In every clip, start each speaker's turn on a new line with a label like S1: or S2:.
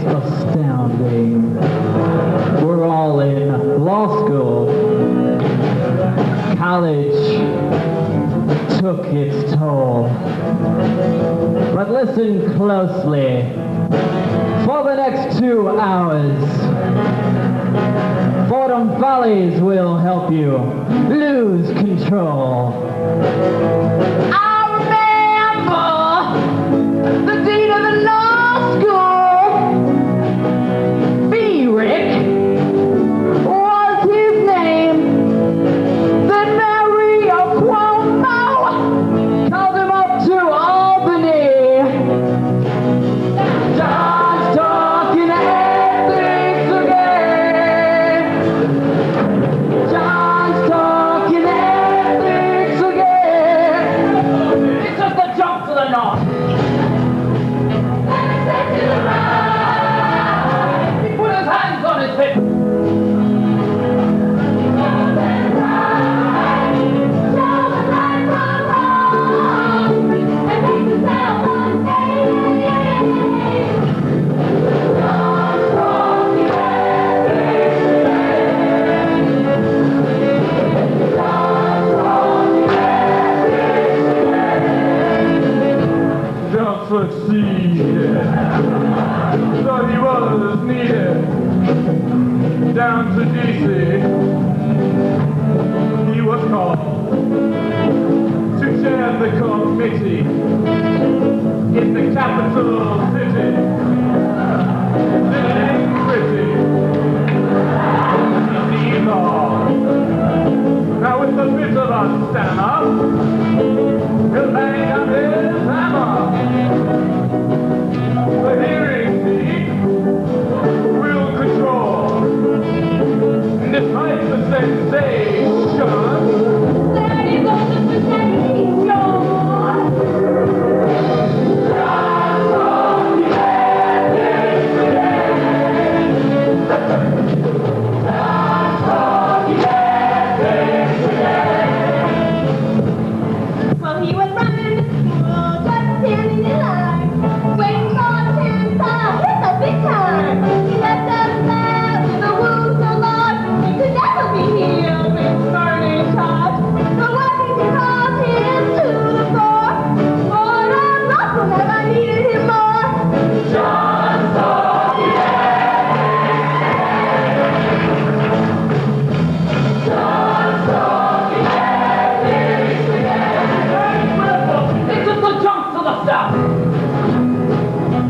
S1: astounding. We're all in law school. College took its toll. But listen closely. For the next 2 hours, Fordham Follies will help you lose control. I remember the dean of the law school, Feerick was his name. Then Mary Cuomo called him up to Albany. John's talking ethics again. John's talking ethics again. It's just a jump to the north. He put his hands on his hips.
S2: Succeeded. So he was needed. Down to D.C. he was called to chair the committee in the capital city. Living pretty. Easy law. Now with a bit of a stammer, he'll bang on his hammer. The hearing seat will control. And despite the sensation,
S3: there you go, the sensation. Well, he was running the school, just standing in line, waiting for a chance to hit the big time. He left us there with a wound so large, he could never be healed with burning charge. But Washington called him to the floor, for the muscle never needed him more. John Folly, John Folly,
S1: It's just a jump to the south.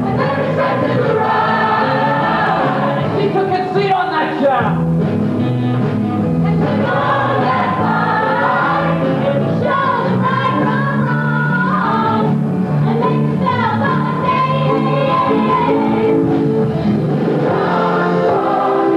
S3: and then he said to the right,
S1: He took his seat on that chair.
S3: and took on that line, show the right from wrong, and make himself a name. John Folly, John Folly,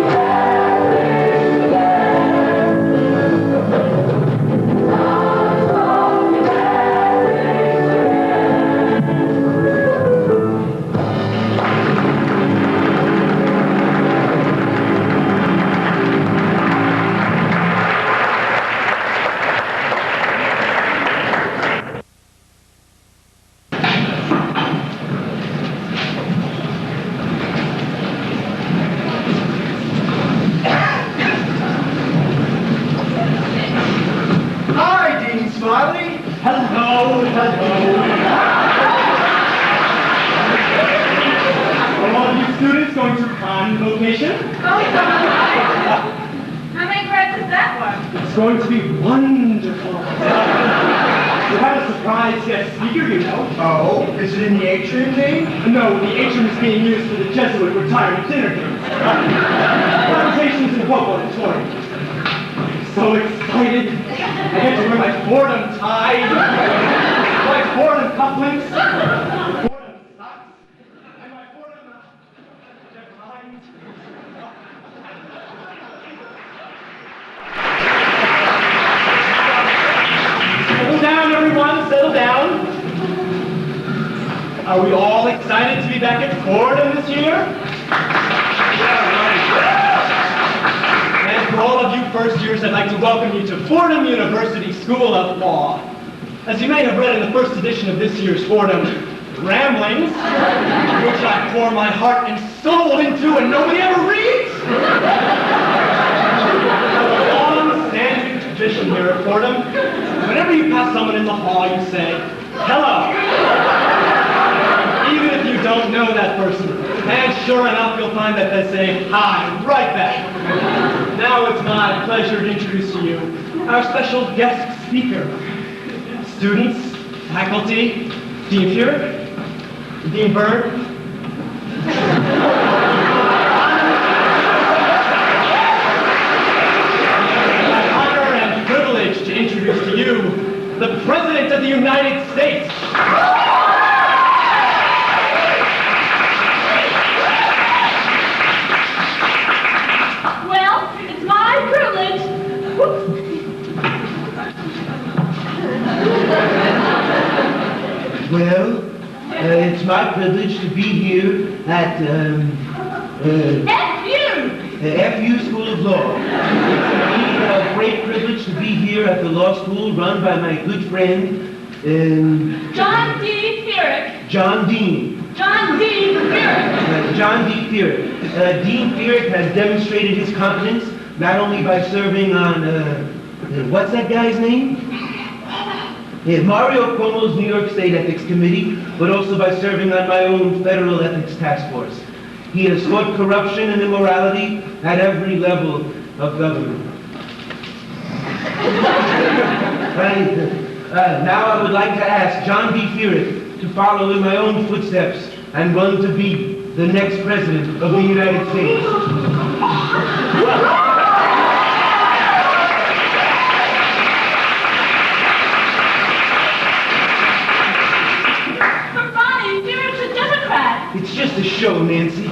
S4: Hi, Dean Smiley.
S5: Hello, hello. Are all of you students going to convocation?
S3: How many credits is that one?
S5: It's going to be wonderful. We have a surprise guest speaker, you know.
S4: Oh, is it in the atrium, Dean?
S5: No, the atrium is being used for the Jesuit retirement dinner games. Conversations in Hope Auditorium. I'm so excited. I get to wear my Fordham tie, my Fordham cufflinks, my Fordham socks, and my Fordham neckline. Settle down, everyone, settle down. Are we all excited to be back at Fordham this year? And for all of you first years, I'd like to welcome you to Fordham University School of Law. As you may have read in the first edition of this year's Fordham ramblings, which I pour my heart and soul into and nobody ever reads. There's a long-standing tradition here at Fordham. Whenever you pass someone in the hall, you say, hello. Even if you don't know that person. And sure enough, you'll find that they say hi right back. Now it's my pleasure to introduce to you our special guest speaker. Students, faculty, Dean Feerick, Dean Byrne. My honor and privilege to introduce to you the President of the United States.
S3: Well, it's my privilege.
S6: Well, it's my privilege to be here at FU School of Law. It's a great privilege to be here at the law school run by my good friend,
S3: John D. Feerick.
S6: John Dean.
S3: John D. Feerick.
S6: John D. Feerick. Dean Feerick has demonstrated his competence not only by serving on, what's that guy's name? Mario Cuomo's New York State Ethics Committee, but also by serving on my own federal ethics task force. He has fought corruption and immorality at every level of government. Now I would like to ask John D. Feerick to follow in my own footsteps and run to be the next president of the United States. It's just a show, Nancy.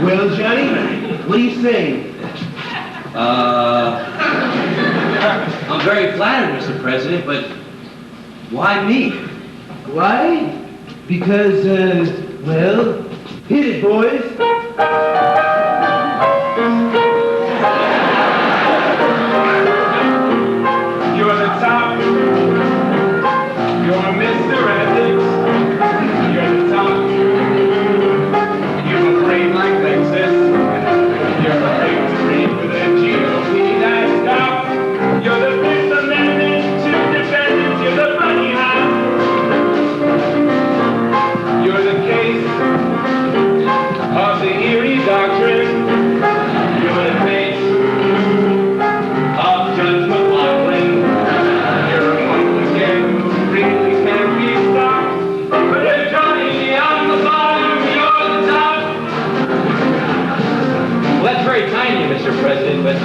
S6: Well, Johnny, what do you say?
S7: I'm very flattered, Mr. President, but why me?
S6: Why? Because, well, hit it, boys.
S2: You're the top. You're Mr. Ethics. You're the top. You've a brain like Lexus. You're a victory with a GOP that's top. You're the Fifth Amendment to defendants. You're the money house. You're the case of the Erie Doctrine. You're the face of Judge McLaughlin. You're a one again who really can't be stopped. But if Johnny on the bottom, you're the top.
S7: Well, that's very kind of you, Mr. President, but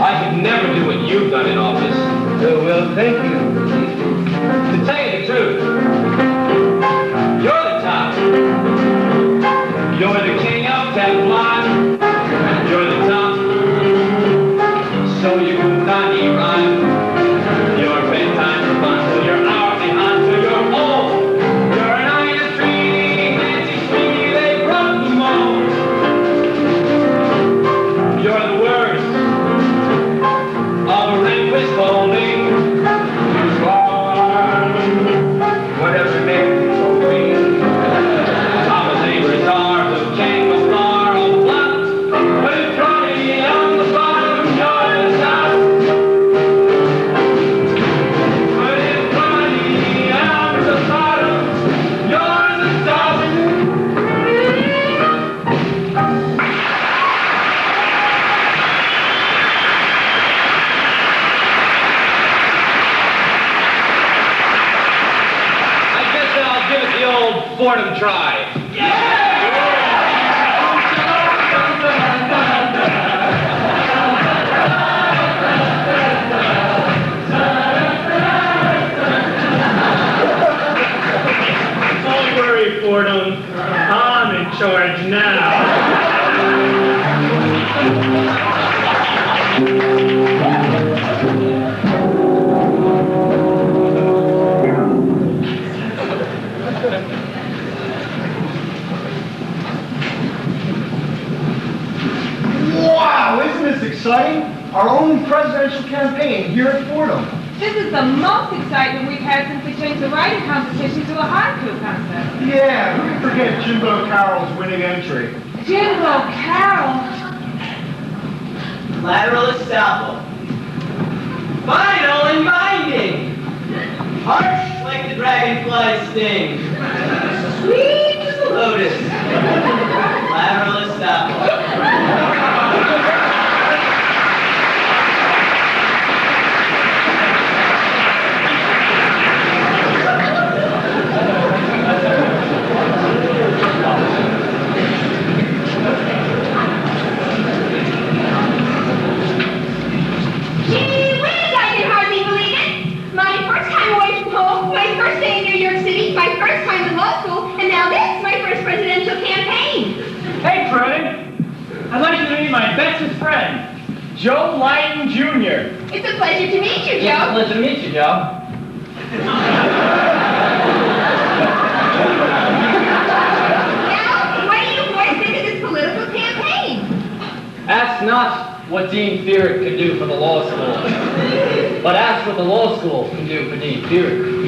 S7: I could never do what you've done in office.
S6: Well, thank you.
S7: To tell you the truth, you're the top. You're the king of Teflon. You're the top. So you not Iran. Your bedtime's fun till you're hourly on till you're old. You're an iron tree, Nancy Sweeney, they broke the mold. You're the worst of a Rehnquist holding. You are whatever Nancy told me. Thomas Abrams are the king of Star of Blood. But it's Johnny on the bottom, you're the top. But it's Johnny on the bottom, you're the top. I guess I'll give it the old Fordham try.
S2: Don't worry, Fordham. I'm in charge now.
S4: Wow, isn't this exciting? Our own presidential campaign here at Fordham.
S8: This is the most excitement we've had since we changed the writing competition to a haiku contest.
S4: Yeah, who can forget Jimbo Carroll's winning entry?
S8: Jimbo Carroll.
S5: Lateral estoppel. Final and binding. Harsh like the dragonfly's sting. Sweet as the lotus. Lateral estoppel.
S3: My first day in New York City, my first time in law school, and now this, my first presidential campaign.
S9: Hey, Freddie. I'd like you to meet my bestest friend, Joe Lyden Jr.
S3: It's a pleasure to meet you, Joe.
S9: It's a pleasure to meet you, Joe.
S3: Now, what do you boys think of this political campaign?
S9: Ask not what Dean Feerick can do for the law school, but ask what the law school can do for Dean Feerick.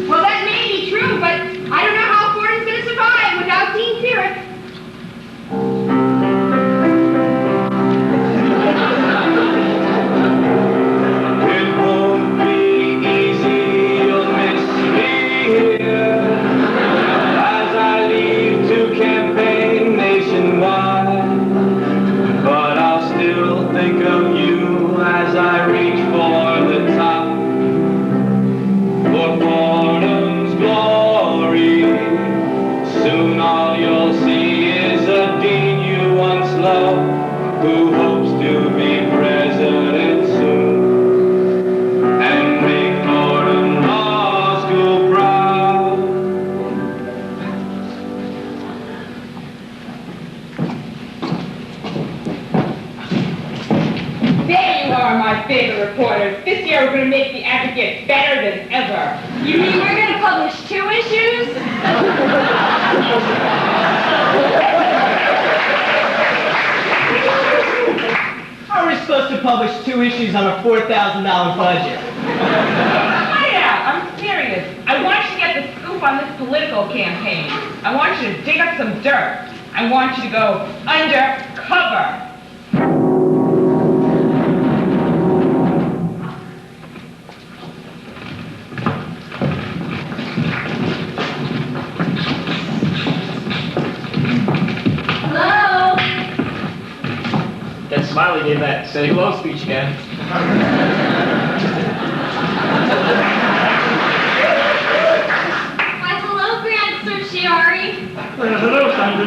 S3: Well, that may be true, but I don't know how Fordham's going to survive without Dean Feerick.
S2: It won't be easy, you'll miss me here as I leave to campaign nationwide. But I'll still think of you as I reach for the top. For Fordham's glory, soon all you'll see is a dean you once loved, who hopes to be president soon, and make Fordham Law School proud.
S8: There you are, my favorite reporters. This year we're going to make the Advocate better than ever.
S3: You mean we're going to publish 2 issues?
S5: How are we supposed to publish 2 issues on a $4,000 budget?
S8: I'm serious. I want you to get the scoop on this political campaign. I want you to dig up some dirt. I want you to go undercover.
S3: Hello?
S9: That Smiley gave that say hello speech again.
S3: Why, hello, Grand Certiorari.
S10: Hello, Sandra.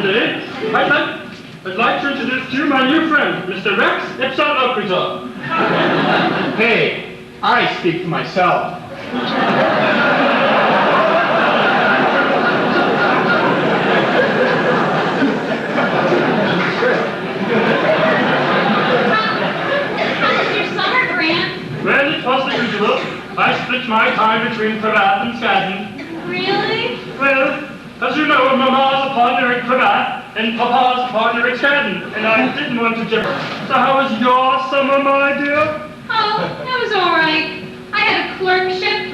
S10: I'd like to introduce to you my new friend, Mr. Rex Epson Ocrito.
S9: Hey, I speak for myself.
S3: How was your summer, Grant?
S10: Well, it was the usual. I split my time between cravat and satin.
S3: Really?
S10: Well, as you know, Mama's a partner in cravat, and Papa's a partner in satin, and I didn't want to differ. So how was your summer, my dear?
S3: Oh, that was all right. I had a clerkship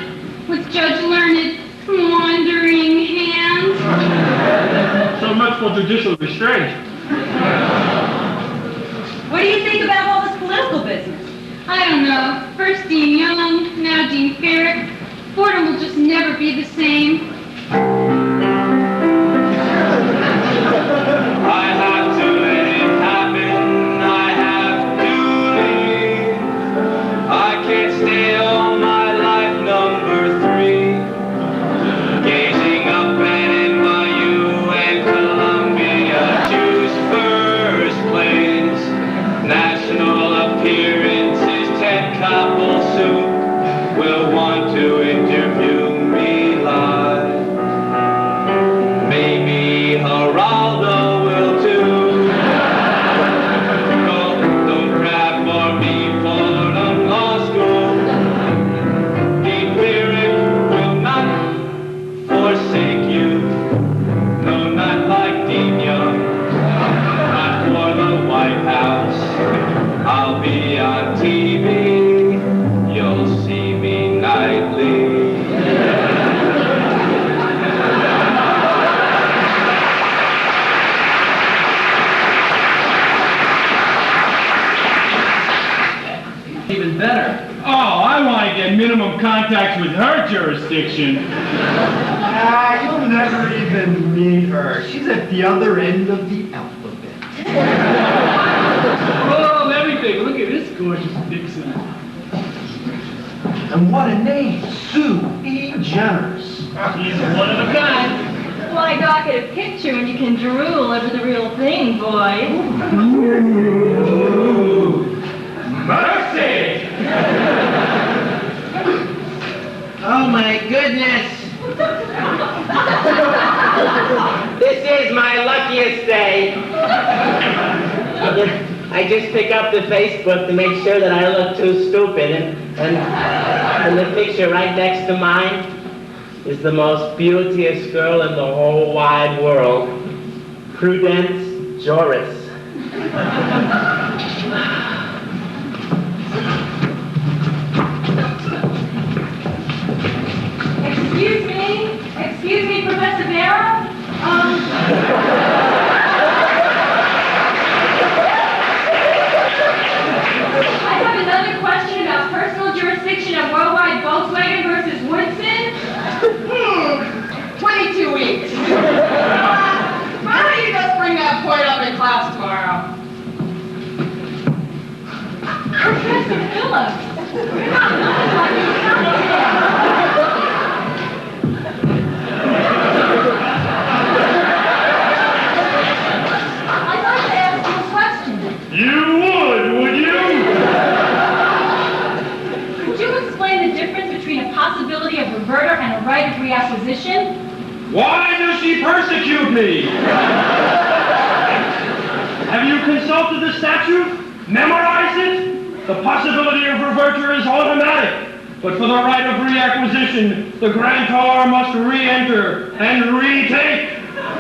S3: with Judge Learned Wandering Hands.
S10: So much for judicial restraint.
S3: What do you think about all this political business? I don't know. First Dean Young, now Dean Feerick. Fordham will just never be the same.
S2: I have to let it happen, I have to leave. I can't stay all my life number 3, gazing up at NYU and Columbia, choose first place. National appearances, Ted Koppel soup will want to interview me live.
S10: no contacts with her jurisdiction.
S5: You'll never even meet her. She's at the other end of the alphabet.
S10: Oh, everything. Look at this gorgeous vixen.
S5: And what a name, Sue E. Jenners.
S10: She's one of a kind.
S3: Why dock at a picture when you can drool over the real thing, boy?
S10: Mercy!
S6: Oh my goodness! This is my luckiest day. I just pick up the Facebook to make sure that I look too stupid, and the picture right next to mine is the most beauteous girl in the whole wide world, Prudence Joris.
S3: Excuse me, Professor Vera? I have another question about personal jurisdiction of Worldwide Volkswagen versus Woodson.
S8: 22 weeks. Why don't you just bring that point up in class tomorrow?
S3: Professor Phillips. I'd like to ask you a question.
S10: You would you?
S3: Could you explain the difference between a possibility of reverter and a right of reacquisition?
S10: Why does she persecute me? Have you consulted the statute? Memorized it? The possibility of reverter is automatic, but for the right of reacquisition, the grantor must re-enter and retake.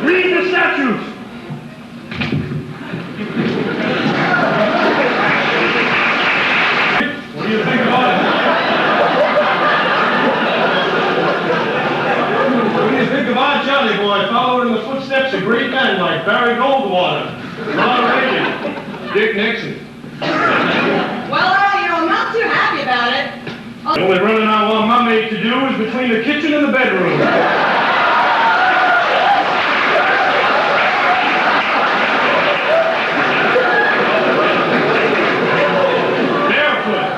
S10: Read the statute. What do you think about it? What do you think of our Johnny boy following in the footsteps of great men like Barry Goldwater, Ronald Reagan, Dick Nixon?
S8: Well, I'm not too happy about it.
S10: The only running I want my maid to do is between the kitchen and the bedroom. Barefoot.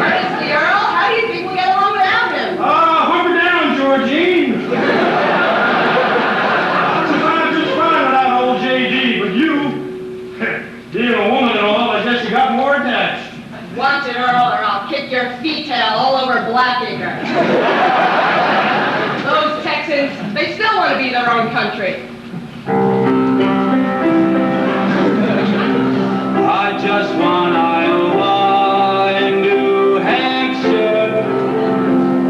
S8: Ernest the Earl, how do you think we'll get along without him?
S10: Hunker down, Georgine. I'm just fine without old J.D., but you, being a woman and all, I guess you got more attached.
S8: Want it, Earl, or I'll kick your feet-tail all over Blackacre. Those Texans, they still want to be their own country.
S2: I just want Iowa and New Hampshire.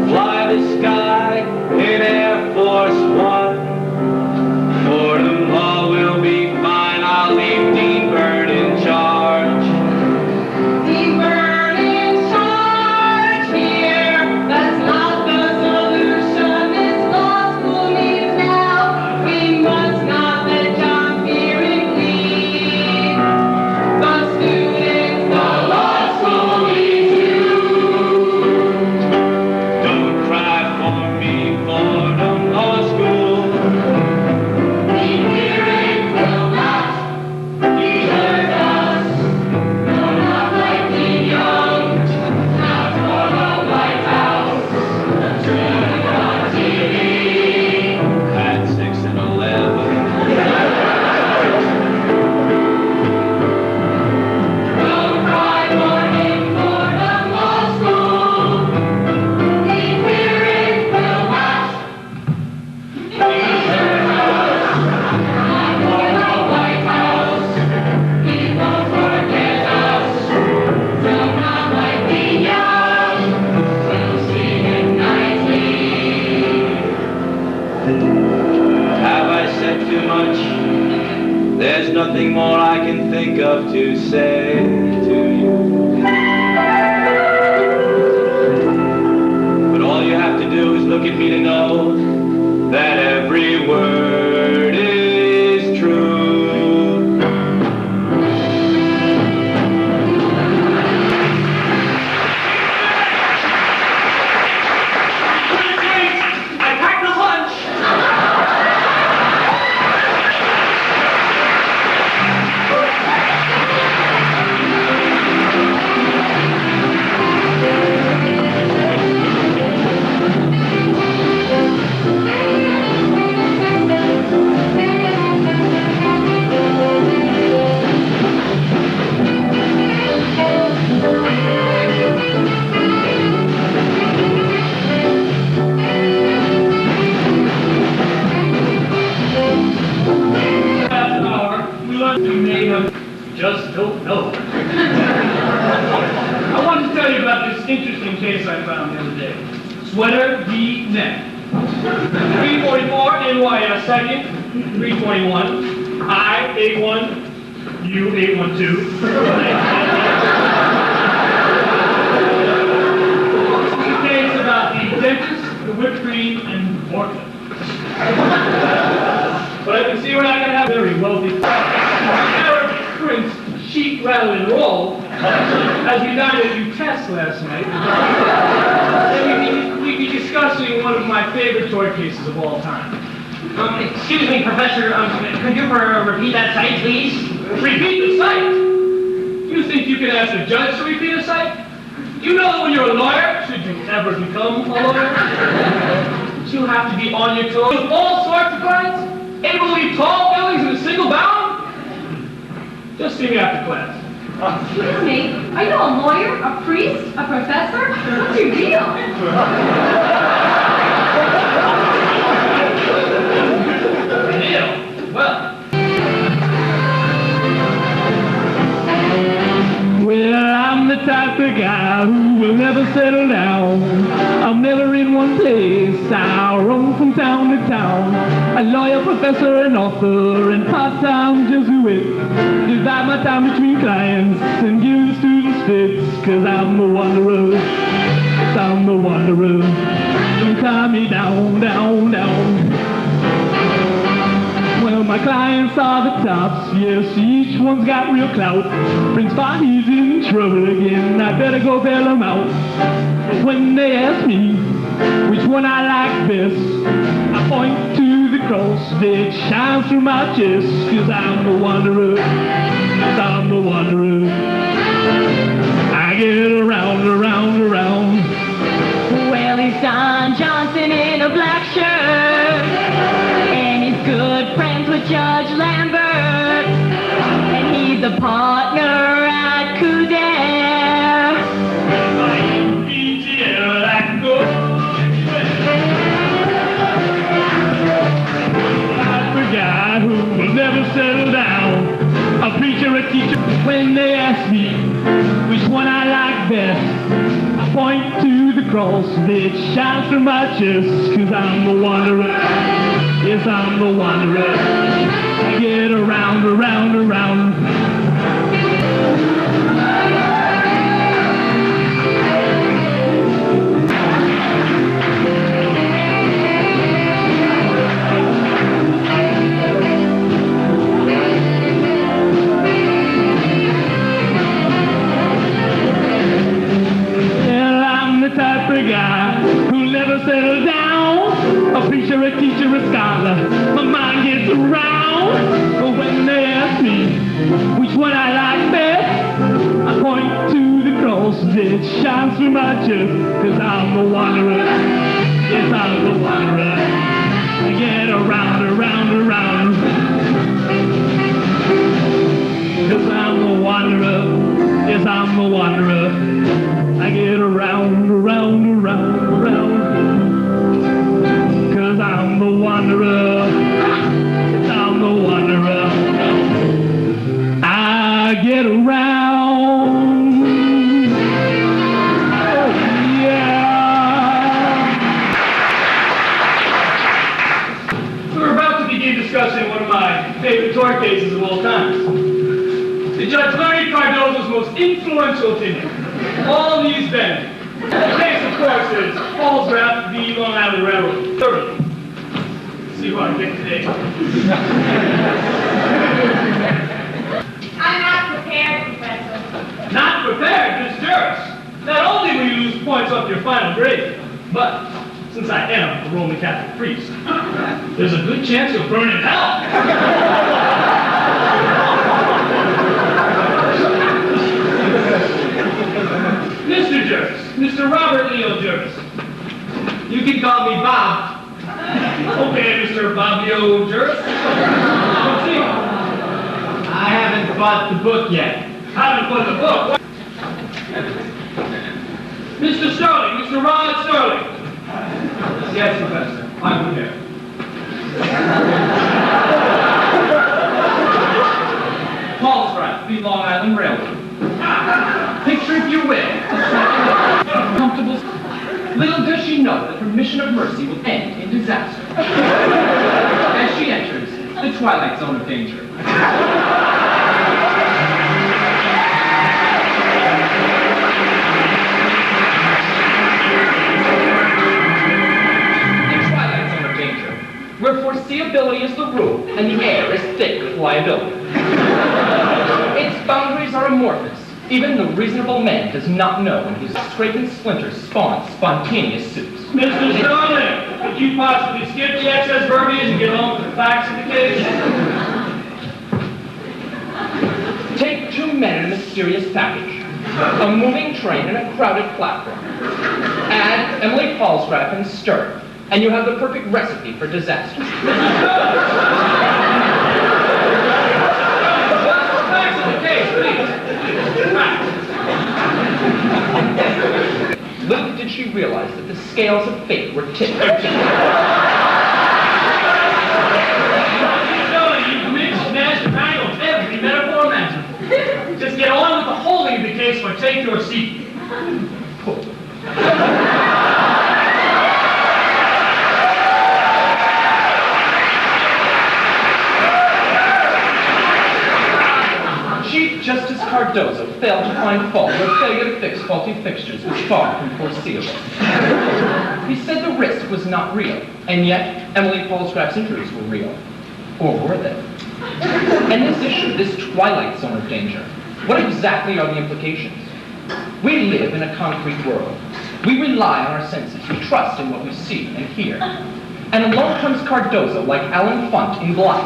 S2: Fly the sky in Air Force One. Fordham Law will be fine. I'll leave Dean Byrne in charge.
S8: Dean Byrne in charge here. That's not the solution this law school needs now. We must not let John Feerick lead. The students, the law school needs you.
S2: Don't cry for me, Fordham Law School.
S3: Dean Feerick will not desert us. No, not like Dean Young. Not for the White House. Turn on TV.
S2: At 6 and 11.
S3: Don't cry for him, Fordham Law School. Dean Feerick will not desert us. Not for the White House. He won't forget us. No, not like Dean Young. We'll see him nightly.
S2: Have I said too much? There's nothing more I can think of to say to you. But all you have to do is look at me to know that every word is true.
S10: young just don't know. I wanted to tell you about this interesting case I found the other day. Sweater v. Neck. 344 NYS 2nd, 321, I 81, U 812. This is a case about the dentist, the whipped cream, and orca. But I can see we're not going to have very wealthy Arab Prince sheet rattle and roll as we dined at Utess last night. And we'd be discussing one of my favorite tort cases of all time.
S9: Excuse me, Professor, could you repeat that site, please?
S10: Repeat the site? You think you can ask a judge to repeat a site? You know that when you're a lawyer, should you ever become a lawyer, you have to be on your toes with all sorts of clients, able to leave tall buildings in a single bound? Just see me after class.
S3: Excuse me, are you a lawyer, a priest, a professor? What's your deal?
S10: Deal? Well,
S1: I'm the type of guy who will never settle down. I'm never in one place. I roam from town to town. A lawyer, professor, and author, and part-time Jesuit. Divide my time between clients and give the students fits. 'Cause I'm the wanderer. Yes, I'm the wanderer. Don't tie me down, down, down. Well, my clients are the tops, yes, each one's got real clout. Prince Folly's in trouble again, I better go bail him out. When they ask me which one I like best, I point to the cross that shines through my chest. 'Cause I'm the wanderer, yes, I'm the wanderer. I get around, around, around.
S3: Well, he's Don Johnson in a black shirt, and he's good friends with Judge Lambert, and he's a partner at Kudare.
S1: I'm a guy who will never settle down. A preacher, a teacher. When they ask me which one I like best, I point to the cross that shines through my chest. 'Cause I'm the wanderer. Yes, I'm the wanderer. I get around, around, around. Well, I'm the type of guy who'll never settle down. A preacher, a teacher, a scholar. My mind gets around. But when they ask me which one I like best, I point to the cross that shines through my chest. 'Cause I'm the wanderer. Yes, I'm the wanderer. I get around, around, around. 'Cause I'm the wanderer. Yes, I'm the wanderer. I get around, around, around, around. 'Cause I'm the wanderer. Yes, I'm the wanderer. I get around. Oh, yeah.
S10: we're about to begin discussing one of my favorite tort cases of all time. The Judge Larry Cardozo's most influential opinion. All these men. The case, of course, is Falls Draft v. Long Island Railroad. Thoroughly. See who I picked today.
S3: I'm not prepared, Professor.
S10: Not prepared, Miss Juris. Not only will you lose points off your final grade, but since I am a Roman Catholic priest, there's a good chance you'll burn in hell. Mr. Juris, Mr. Robert Leo Juris.
S9: You can call me Bob.
S10: Okay, Mr. Bobbio Juris. Proceed.
S9: I haven't bought the book yet.
S10: Haven't put the book. Mr. Sterling, Mr. Rod Sterling.
S9: Yes, Professor. I'm prepared.
S10: Paul
S1: twilight zone of danger. Where foreseeability is the rule and the air is thick with liability. Its boundaries are amorphous. Even the reasonable man does not know when his scraping splinters spawn spontaneous soups.
S10: Mr. Sterling, could you possibly skip the excess verbiage and get on with the facts of the case?
S1: Take two men in a mysterious package, a moving train and a crowded platform. Add Emily Paulsgraf and stir, and you have the perfect recipe for disaster.
S10: Facts of the case, please.
S1: Little did she realize that the scales of fate were tipped.
S10: You've mixed, mashed, wrangled every metaphor imaginable. Just get on with the wholly of the case or take your seat.
S1: Chief Justice Cardozo failed to find fault where failure to fix faulty fixtures was far from foreseeable. He said the risk was not real, and yet Emily Paulsgraf's injuries were real. Or were they? And this issue, this twilight zone of danger, what exactly are the implications? We live in a concrete world. We rely on our senses. We trust in what we see and hear. And along comes Cardozo like Alan Funt in Black,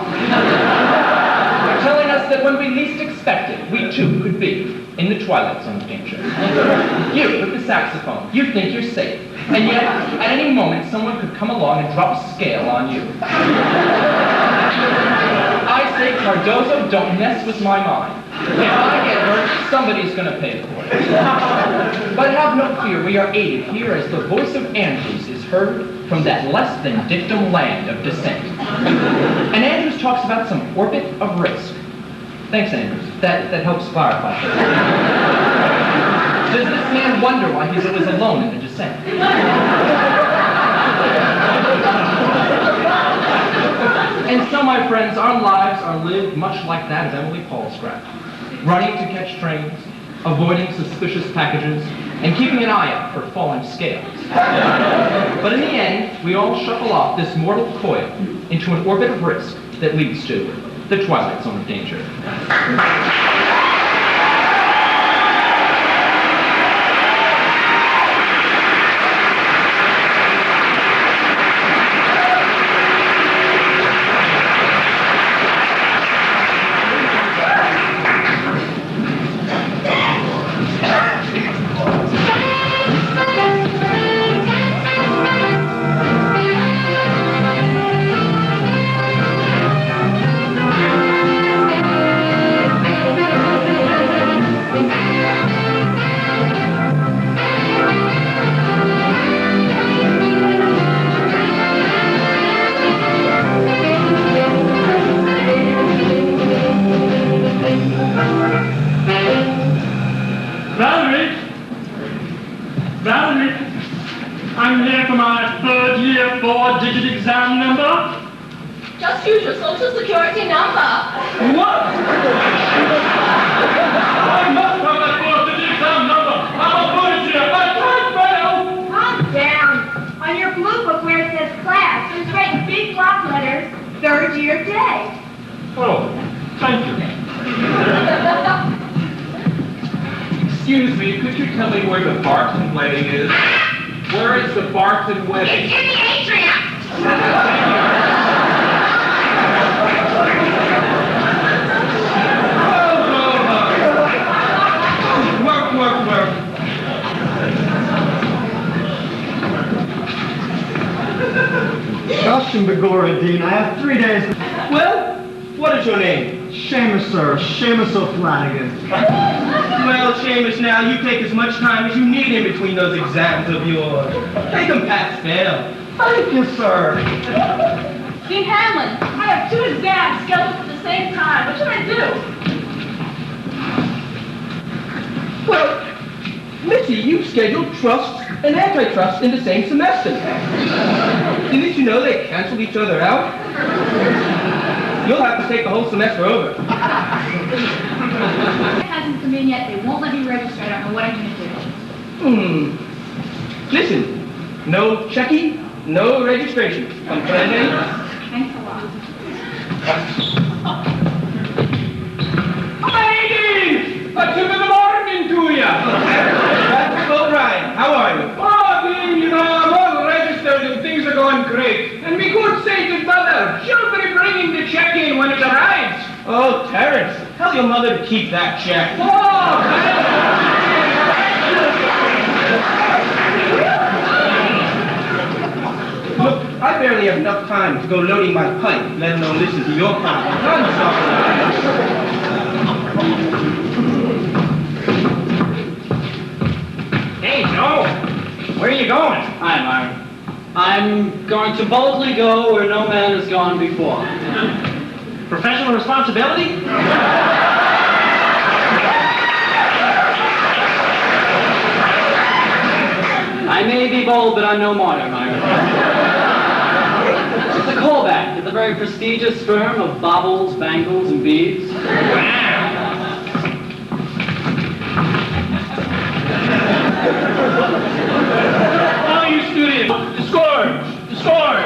S1: telling us that when we least expect it, we too could be in the twilight zone of danger. You, with the saxophone, you think you're safe, and yet, at any moment, someone could come along and drop a scale on you. I say, Cardozo, don't mess with my mind. If I get hurt, somebody's going to pay for it. But have no fear, we are aided here as the voice of Andrews is heard from that less than dictum land of dissent. And Andrews talks about some orbit of risk. Thanks, Andrews. That helps clarify. Does this man wonder why he's always alone in the dissent? And so, my friends, our lives are lived much like that of Emily Paulsgraf, running to catch trains, avoiding suspicious packages, and keeping an eye out for falling scales. But in the end, we all shuffle off this mortal coil into an orbit of risk that leads to the twilight zone of danger.
S10: Valerie, I'm here for my third year 4-digit exam number.
S3: Just use your social security number.
S10: What? I must have that 4-digit exam number. I'm a first year. I can't fail.
S8: Calm down. On your blue book where it says class, there's written big block letters, third year day.
S10: Oh, thank you.
S1: Excuse me, could you tell me where the Barton wedding is? Where is the Barton wedding?
S8: It's in the atrium.
S10: Work.
S5: Gosh and begorra, Dean, I have 3 days.
S10: Well, what is your name?
S5: Seamus, sir. Seamus O'Flanagan.
S10: Well, Seamus, now you take as much time as you need in between those exams of yours. Take them pass fail.
S5: Thank you, sir.
S3: Dean Hamlin, I have 2 exams scheduled at the same time. What should I do?
S10: Well, Mitzi, you scheduled trust and antitrust in the same semester. Didn't you know they canceled each other out?
S9: you'll have to take the whole semester over.
S3: It hasn't come in yet. They won't let me register. I don't know what I'm going to do.
S9: Listen, no checking, no registration. Comprende?
S3: Thanks a lot.
S1: Ladies! A tip of the morning to you!
S9: That's O'Brien. How are you?
S1: Oh, Dean, you know, I'm all registered and things are going great. And me good sainted mother, she'll be bringing the check in when it arrives.
S9: Oh, Terrence, tell your mother to keep that check. Look, I barely have enough time to go loading my pipe, let alone listen to your
S1: Hey, Joe, where are you going?
S11: Hi, Myron. I'm going to boldly go where no man has gone before.
S1: Professional responsibility?
S11: I may be bold, but I'm no martyr, Myron. It's a callback to the very prestigious firm of baubles, bangles, and beads.
S1: All you students, discord! Discord!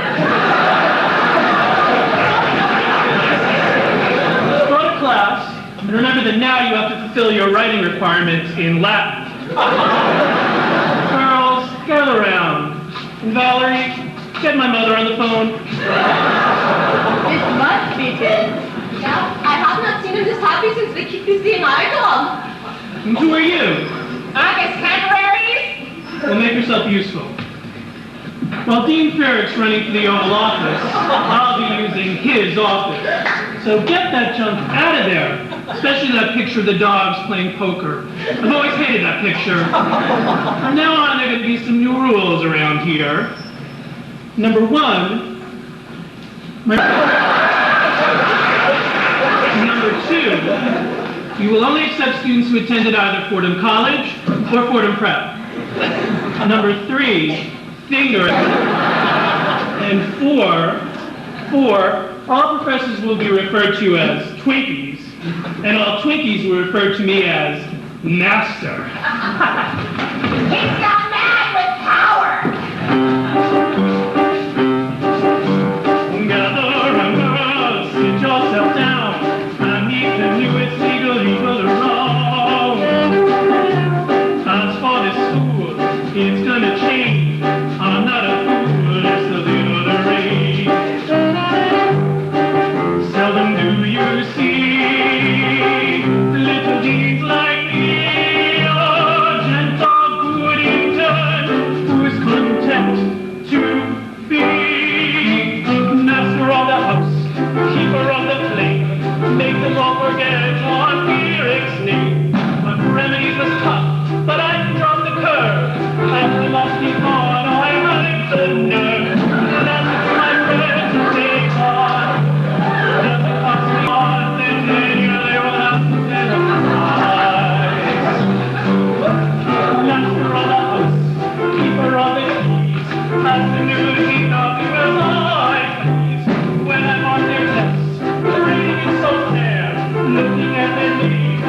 S1: Go to class, and remember that now you have to fulfill your writing requirements in Latin. Girls, gather around. And Valerie, get my mother on the phone.
S3: This must be Tim. Yeah, I have not seen him this happy since the seeing idol.
S1: And who are you?
S3: August Temporaries?
S1: Well, make yourself useful. While Dean Feerick's running for the Oval Office, I'll be using his office. So get that junk out of there, especially that picture of the dogs playing poker. I've always hated that picture. From now on, there are going to be some new rules around here. Number one, Number two, you will only accept students who attended either Fordham College or Fordham Prep. Number three, finger. And four, all professors will be referred to as Twinkies, and all Twinkies will refer to me as Master.
S3: He's got mad with power!
S1: Gather around, girls, sit yourself down. I need the newest legal wrong. As for this school, it's gonna change. I'm not a fool, it's a little the rage. Seldom do you see little deeds like me, or gentle good in turn, who's content to be master of the house, keeper of the flame, make them all forget on Feerick's name. But remedies was tough, but I dropped the curve, and I must keep on, I like the nerve. That's my friend to take on. Doesn't cost me more than tenure, they will have to pay the price. Master of the house, keeper of the keys, has the news he nothing but lies. When I'm on their desk, the reading is so fair, looking at their knees, I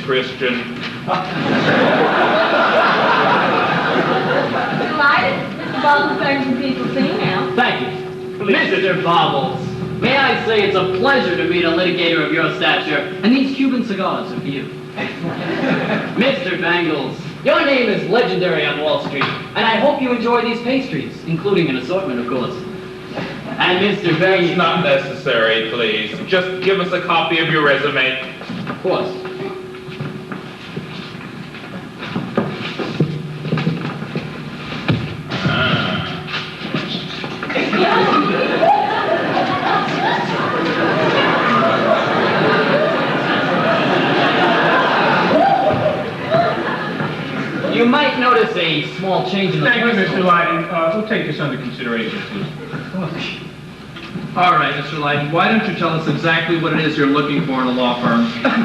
S7: Christian.
S3: Delighted. Mr. Baldwin's starting some people sing now.
S11: Thank you. Mr. Bobbles, may I say it's a pleasure to meet a litigator of your stature, and these Cuban cigars are for you. Mr. Bangles, your name is legendary on Wall Street, and I hope you enjoy these pastries, including an assortment, of course. And Mr. Baines...
S7: It's not necessary, please. Just give us a copy of your resume.
S11: Of course. You might notice a small change in the...
S1: Thank you, Mr. Lyden. We'll take this under consideration, please.
S9: All right, Mr. Lyden, why don't you tell us exactly what it is you're looking for in a law firm?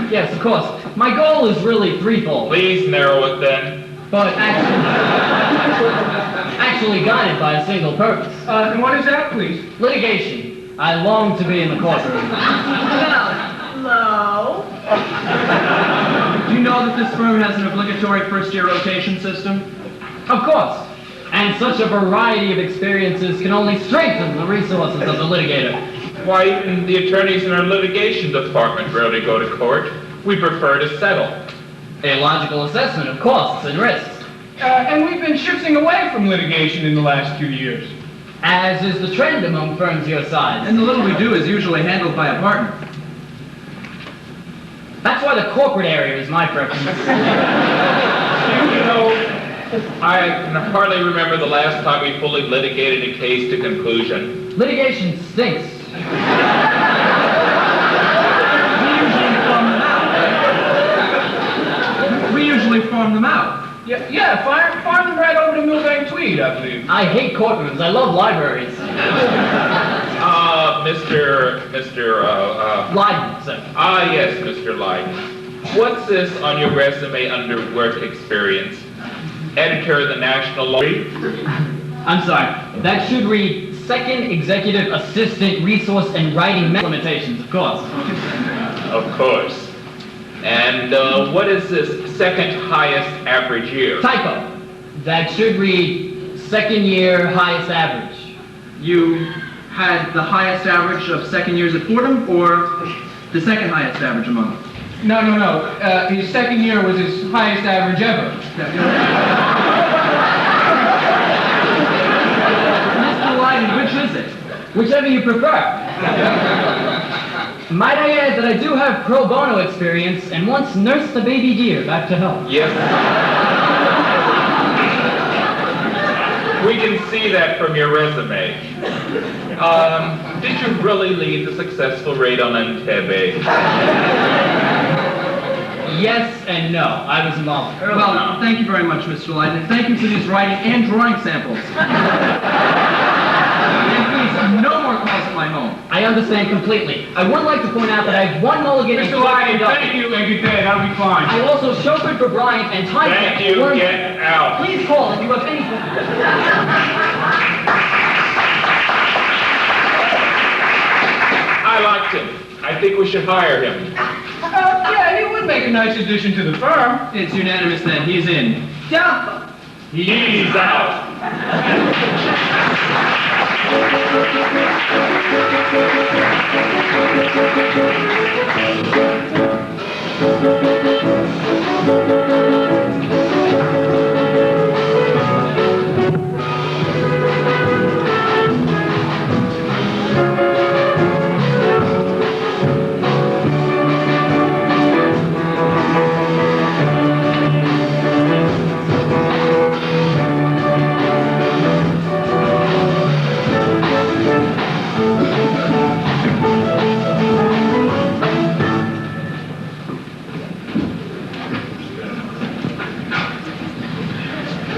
S11: Yes, of course. My goal is really threefold,
S7: Please narrow it then.
S11: but actually guided by a single purpose.
S1: And what is that, please?
S11: Litigation. I long to be in the courtroom.
S3: Low.
S9: Do you know that this firm has an obligatory first-year rotation system?
S11: Of course. And such a variety of experiences can only strengthen the resources of the litigator.
S7: Why, even the attorneys in our litigation department rarely go to court. We prefer to settle.
S11: A logical assessment of costs and risks,
S1: And we've been shifting away from litigation in the last few years.
S11: as is the trend among firms your size.
S9: And the little we do is usually handled by a partner.
S11: That's why the corporate area is my preference.
S7: You know, I can hardly remember the last time we fully litigated a case to conclusion.
S11: Litigation stinks.
S9: We usually farm them out.
S1: Yeah, farm them right over to Millbank Tweed, I believe.
S11: I hate courtrooms. I love libraries.
S7: Mr.
S11: Lyden, sir.
S7: Yes, Mr. Lyden. What's this on your resume under work experience? Editor of the National Law.
S11: I'm sorry. That should read Second Executive Assistant Resource and Writing Limitations, of course.
S7: Of course. And what is this second highest average year?
S11: Typo. That should read Second Year Highest Average.
S9: You had the highest average of second years at Fordham, or the second highest average among them?
S1: No. His second year was his highest average ever.
S11: Mr. Lyden, which is it? Whichever you prefer. Might I add that I do have pro bono experience and once nursed a baby deer back to health.
S7: Yes. We can see that from your resume. Did you really lead the successful raid on Entebbe?
S11: Yes and no. I was involved early
S9: Well,
S11: on.
S9: thank you very much, Mr. Lyden, and thank you for these writing and drawing samples. And please, no more calls at my home.
S11: I understand completely. I would like to point out that I have one mulligan and
S1: Mr.
S11: two
S1: Lyden,
S11: conductors.
S1: thank you and good day. That'll be fine.
S11: I also chauffeured for Bryant and time
S7: Thank you, get out.
S11: Please call if you have anything.
S7: I liked him. I think we should hire him.
S1: Yeah, he would make a nice addition to the firm.
S9: It's unanimous then. He's in.
S11: Yeah.
S7: He's out.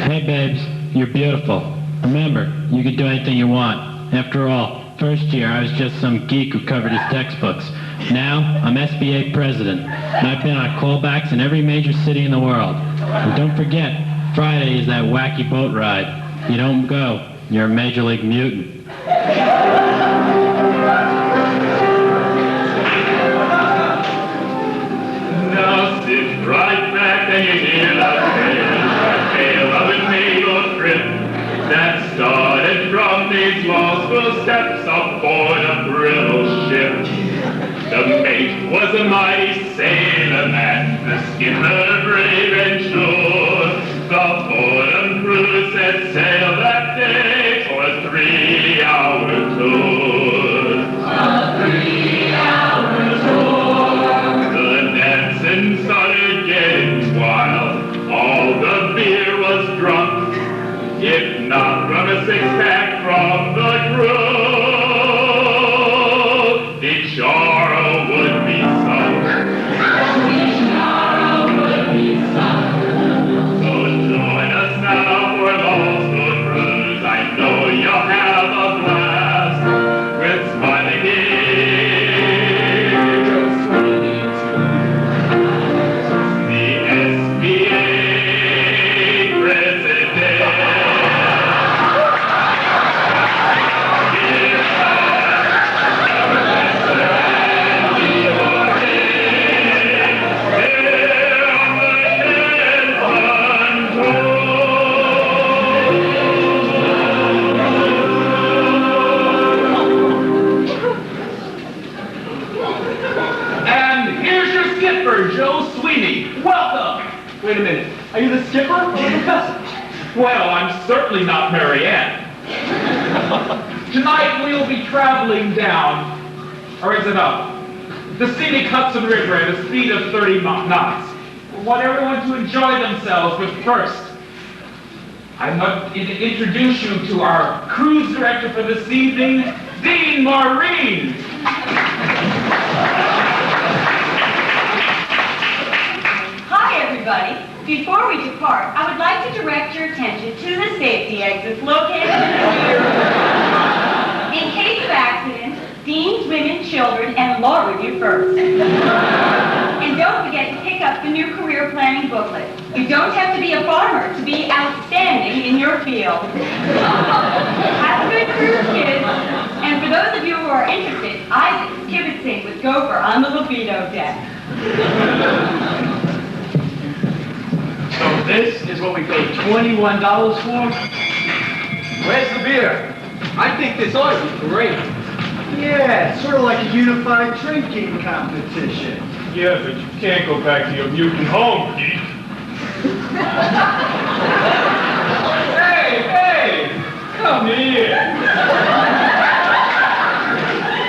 S12: Hey babes, you're beautiful. Remember, you can do anything you want. After all, first year I was just some geek who covered his textbooks. Now, I'm SBA president, and I've been on callbacks in every major city in the world. And don't forget, Friday is that wacky boat ride. You don't go, you're a major league mutant.
S2: Now sit right these law school steps aboard a brittle ship. The mate was a mighty sailor man, the skipper brave and sure. The Fordham crew set sail that day for a 3-hour tour. A 3-hour tour. The dancing started getting wild. All the beer was drunk, if not from a six-pack from the crew. Each sorrow would be sunk. Each sorrow would be sunk. So join us now for a law school cruise. I know you'll have a blast with smiling ears. The SBA president.
S1: Joe Sweeney, welcome!
S5: Wait a minute. Are you the skipper or the professor?
S1: Well, I'm certainly not Mary Ann. Tonight we will be traveling down, or is it up, the scenic Hudson River at a speed of 30 knots. We want everyone to enjoy themselves, but first, I must introduce you to our cruise director for this evening, Dean Maureen.
S13: Hi, everybody. Before we depart, I would like to direct your attention to the safety exits located here. In case of accidents, deans, women, children, and law review first. And don't forget to pick up the new career planning booklet. You don't have to be a farmer to be outstanding in your field. Have a good cruise, kids. And for those of you who are interested, Isaac is kibitzing with Gopher on the libido deck.
S5: So this is what we paid $21 for?
S9: Where's the beer? I think this ought to be great.
S4: Yeah, it's sort of like a unified drinking competition.
S2: Yeah, but you can't go back to your mutant home, Pete.
S1: Hey, come here.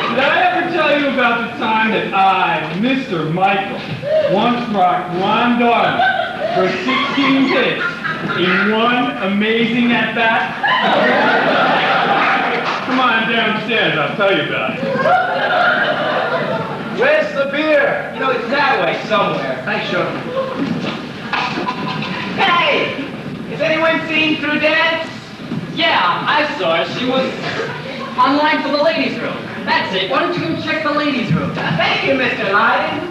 S1: Did I ever tell you about the time that I, Mr. Michael, once rocked Ron Darby for 16 hits in one amazing at-bat? Come on downstairs, I'll tell you about it.
S9: Where's the beer? You know, it's that way somewhere.
S5: Thanks, sure.
S6: Hey! Has anyone seen Prudence?
S11: Yeah, I saw her. She was online for the ladies' room. That's it. Why don't you go check the ladies' room?
S6: Thank you, Mr. Lyden.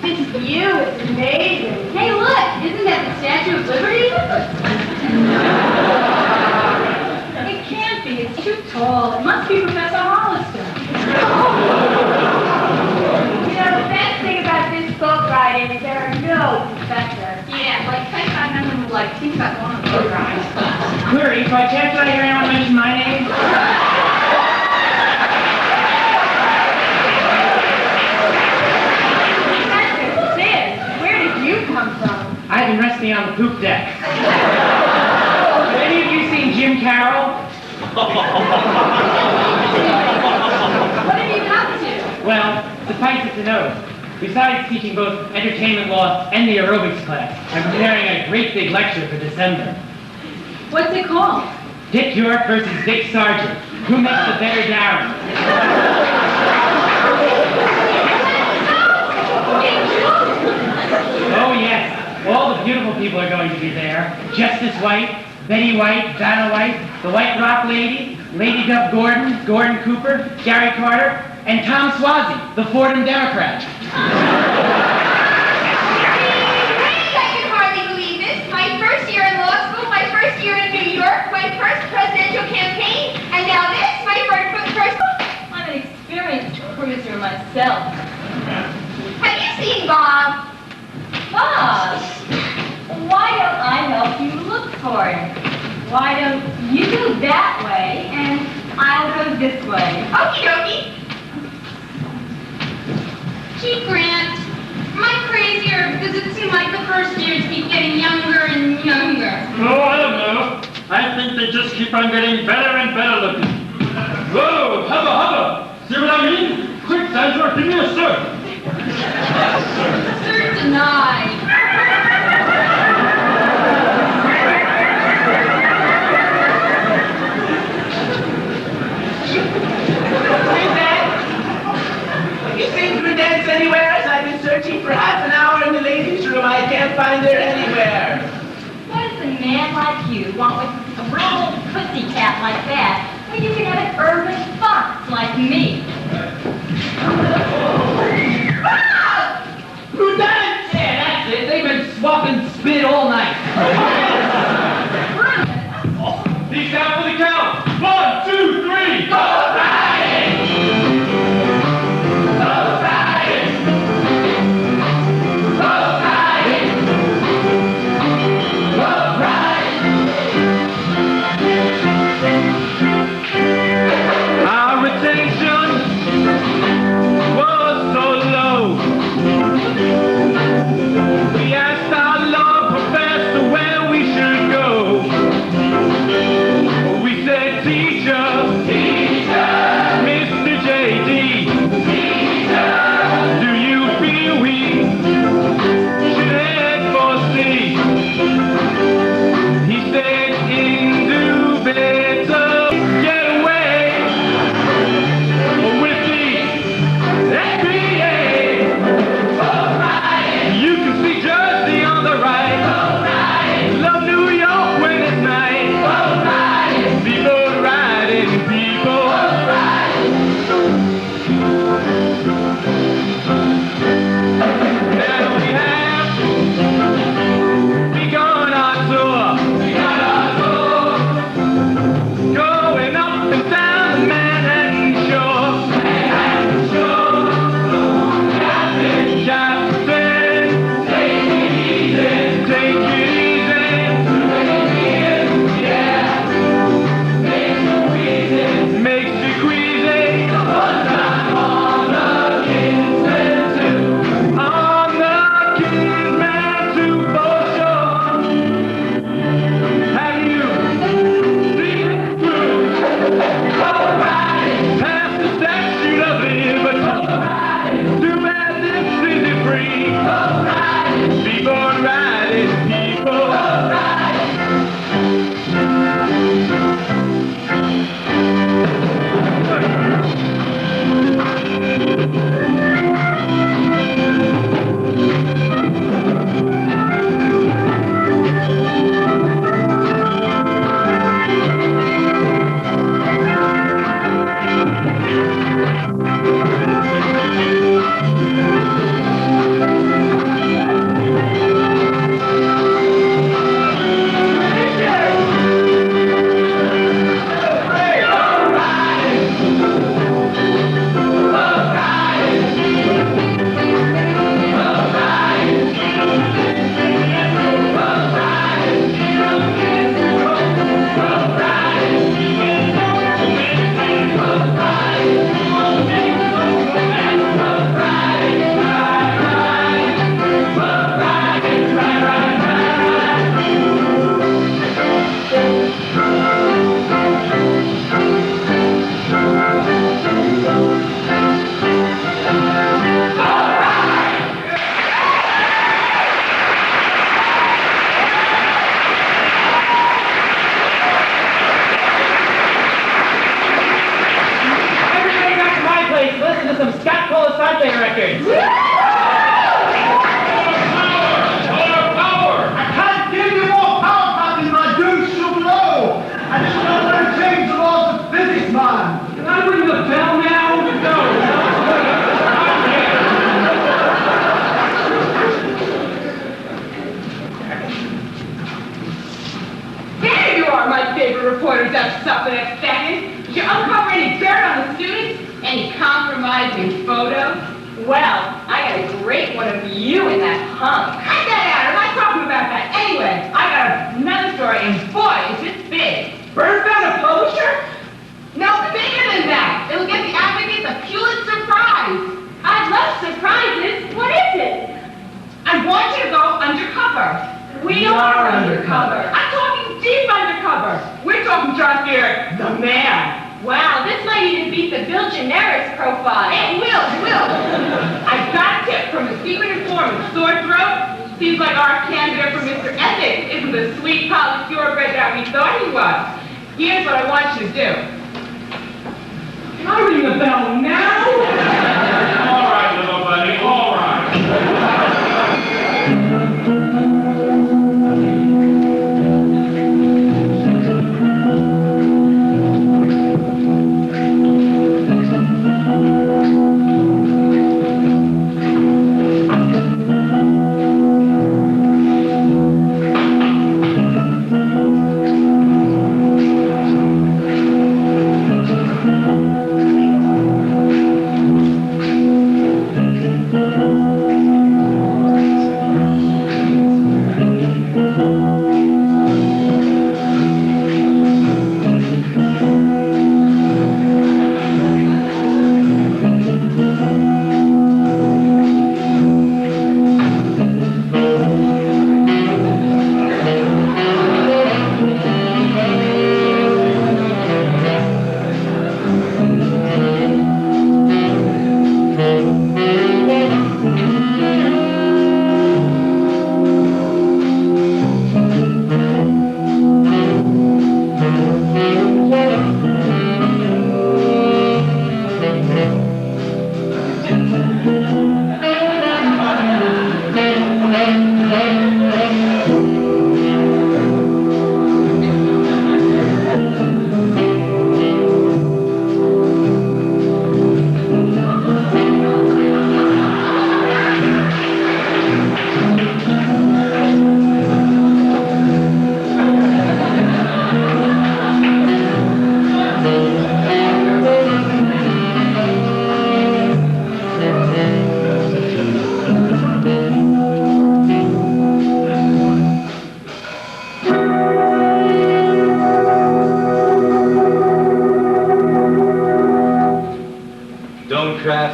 S3: This view is amazing. Hey, look! Isn't that the Statue of Liberty? It can't be. It's too tall. It must be Professor Hollister. You know, the best thing about this boat ride is there are no professors. Yeah, like 25 men would like think about going on a boat ride.
S6: Query, if I can't I hear anyone mention my name?
S3: Professor Sid, where did you come from?
S6: I've been resting on the poop deck. Have any of you seen Jim Carroll?
S3: What have you been up to?
S6: Well, suffice it to know, besides teaching both entertainment law and the aerobics class, I'm preparing a great big lecture for December.
S3: What's it called?
S6: Dick York versus Dick Sargent. Who makes the better Darren? Oh, yes. All the beautiful people are going to be there. Justice White, Betty White, Vanna White, the White Rock Lady, Lady Dove Gordon, Gordon Cooper, Gary Carter, and Tom Swazi, the Fordham Democrat.
S3: I can hardly believe this. My first year in law school, my first year in New York, my first presidential campaign, and now this, my first... I'm an experienced cruiser myself. Have you seen Bob? Bob? Why don't I help you look for him?
S13: Why don't you go that way and I'll go this way?
S8: Okie dokie. Gee, Grant, am I crazy or does it seem like the first years keep getting younger and younger?
S10: Oh, I don't know. I think they just keep on getting better and better looking. Whoa, hubba hubba. See what I mean? Quick, Sandra, give me a cert.
S8: Cert denied.
S6: You seen Prudence anywhere? I've been searching for half an hour in the ladies' room. I can't find her anywhere.
S13: What does a man like you want with a little pussycat like that when you can have an urban fox like me?
S6: Prudence!
S11: Yeah, that's it. They've been swapping spit all night.
S2: He's down for the count. 1, 2, 3. Go riding! Go riding! Go riding! Go riding! Our retention was so low. We asked our Lord Professor where we should go. We said, teacher, teacher, Mr. J.D., teacher, do you feel we should head for sea? He said, do better, get away with the SBA. You can see Jersey on the right, love New York when it's night. People riding, people riding. And we have begun our tour. Going up and down the Manhattan shore. Captain, take it easy. Take it easy. Yeah. Makes you queasy. One time on the Kingsman too. On the Kingsman too, for sure. Have you seen it through? Go riding past the Statue of Liberty. Too bad this isn't free. Go riding. People riding, people riding.
S6: Everybody back to my place. Listen to some Scott Colasante records.
S4: I can't give you more power, Captain. My deuce shall blow. I just don't want to change the laws of physics, man.
S1: Can I ring the bell now?
S8: There you are, my favorite reporters after something that's second. Did you uncover any dirt on the students? Any compromising photos? Well, I got a great one of you in that hunk. Cut that out. I'm not talking about that. Anyway, I got another story, and boy, is it big.
S13: are undercover. I'm talking deep undercover. We're talking John Feerick, the man. Wow, this might even beat the Bill Generis profile. It will. I got a tip from a secret informant, sore throat. Seems like our candidate for Mr. Ethics isn't the sweet, polished, purebred that we thought he was. Here's what I want you to do. Can I ring the bell now?
S2: All right, little buddy, all right.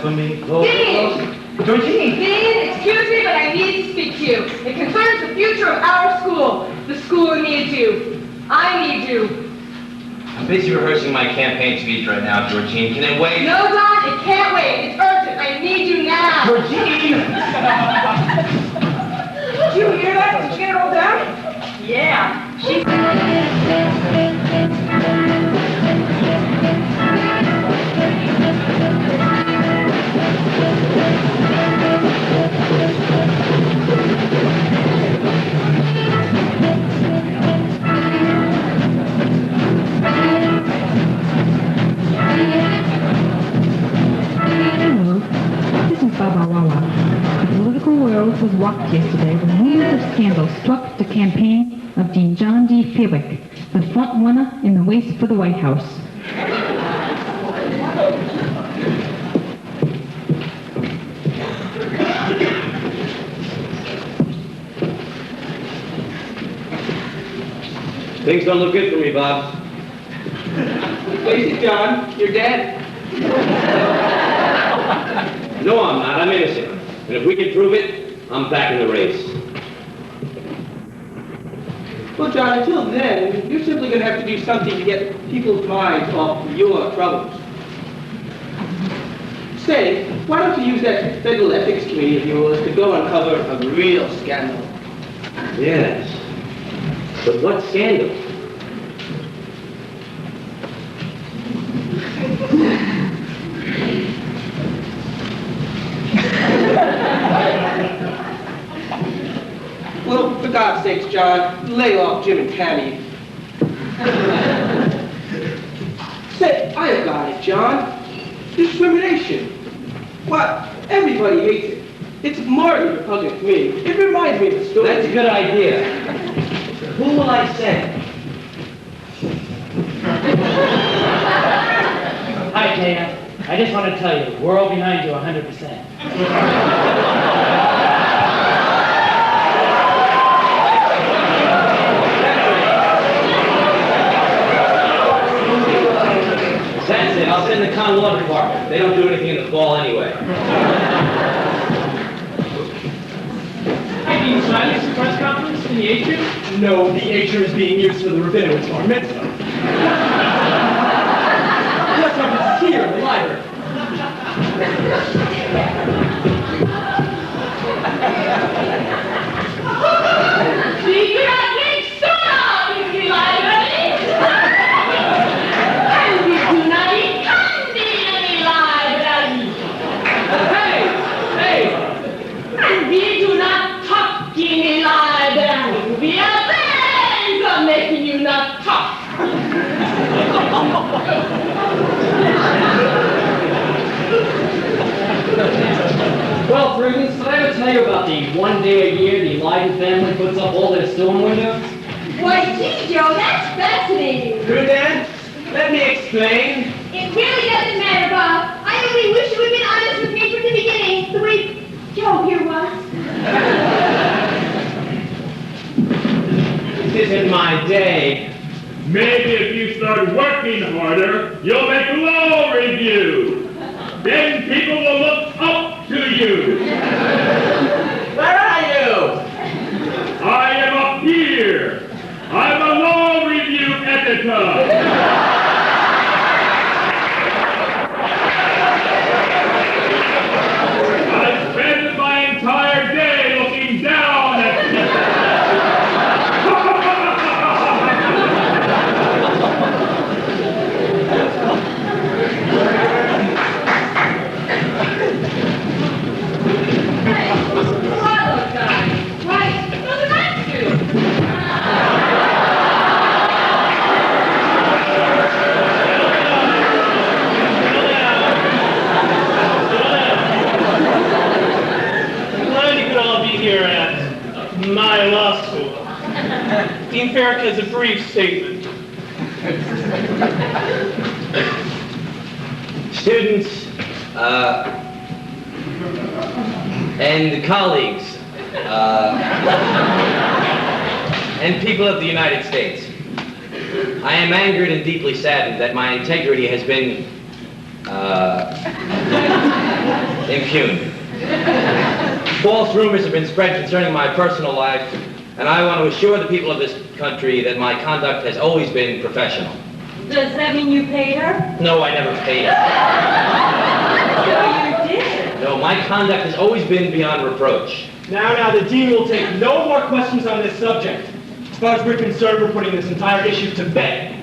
S3: For me.
S13: Dean!
S3: Georgine!
S13: Dean, excuse me, but I need to speak to you. It concerns the future of our school. The school needs you. I need you.
S3: I'm busy rehearsing my campaign speech right now, Georgine. Can it wait?
S13: No, Don, it can't wait. It's urgent. I need you now.
S3: Georgine!
S13: Did you hear that? Did you get it all down? Yeah. She...
S14: Was rocked yesterday when rumors of scandal struck the campaign of Dean John D. Feerick, the front runner in the race for the White House.
S3: Things don't look good for me, Bob.
S5: Face it, John. You're dead.
S3: No, I'm not. I'm innocent. And if we can prove it, I'm back in the race.
S5: Well, John, until then, you're simply going to have to do something to get people's minds off your troubles. Say, why don't you use that federal ethics committee of yours to go uncover a real scandal?
S3: Yes. But what scandal?
S5: Well, for God's sakes, John, lay off Jim and Tammy. Say, I have got it, John. Discrimination. What? Everybody hates it. It's morally repugnant to me. It reminds me of the story.
S3: That's a good idea. Who will I send?
S11: Hi, Dana. I just want to tell you, we're all behind you 100%.
S3: That's it. I'll send the Con Law Department. They don't do anything in the fall anyway.
S1: Hi, Dean Smiley. Press conference. Can you
S5: atrium? No, the atrium is being used for the rabbinic bar mitzvah. Let's have this here in the library.
S8: Do you not make soda in the library? And we do not eat candy in the library.
S5: Hey!
S8: And we do not talk in the library. We are banned from making you not talk.
S11: Well, for instance, did I ever tell you about the one day a year the Lyden family puts up all their storm windows?
S3: Why, gee, Joe, that's fascinating.
S6: True, Dan? Let me explain.
S3: It really doesn't matter, Bob. I only wish you had been honest with me from the beginning, the way Joe here was.
S6: This isn't my day.
S1: Maybe if you start working harder, you'll make law review. Then people will look up to you.
S6: Where are you?
S1: I am up here. I'm a law review editor. I spend my entire day looking down at
S10: my law school. Dean Feerick has a brief statement.
S6: Students, and colleagues, and people of the United States. I am angered and deeply saddened that my integrity has been, impugned. False rumors have been spread concerning my personal life, and I want to assure the people of this country that my conduct has always been professional.
S13: Does that mean you paid her?
S6: No, I never paid her.
S13: No, you did.
S6: No, my conduct has always been beyond reproach.
S5: Now, the Dean will take no more questions on this subject. As far as we're concerned, we're putting this entire issue to bed.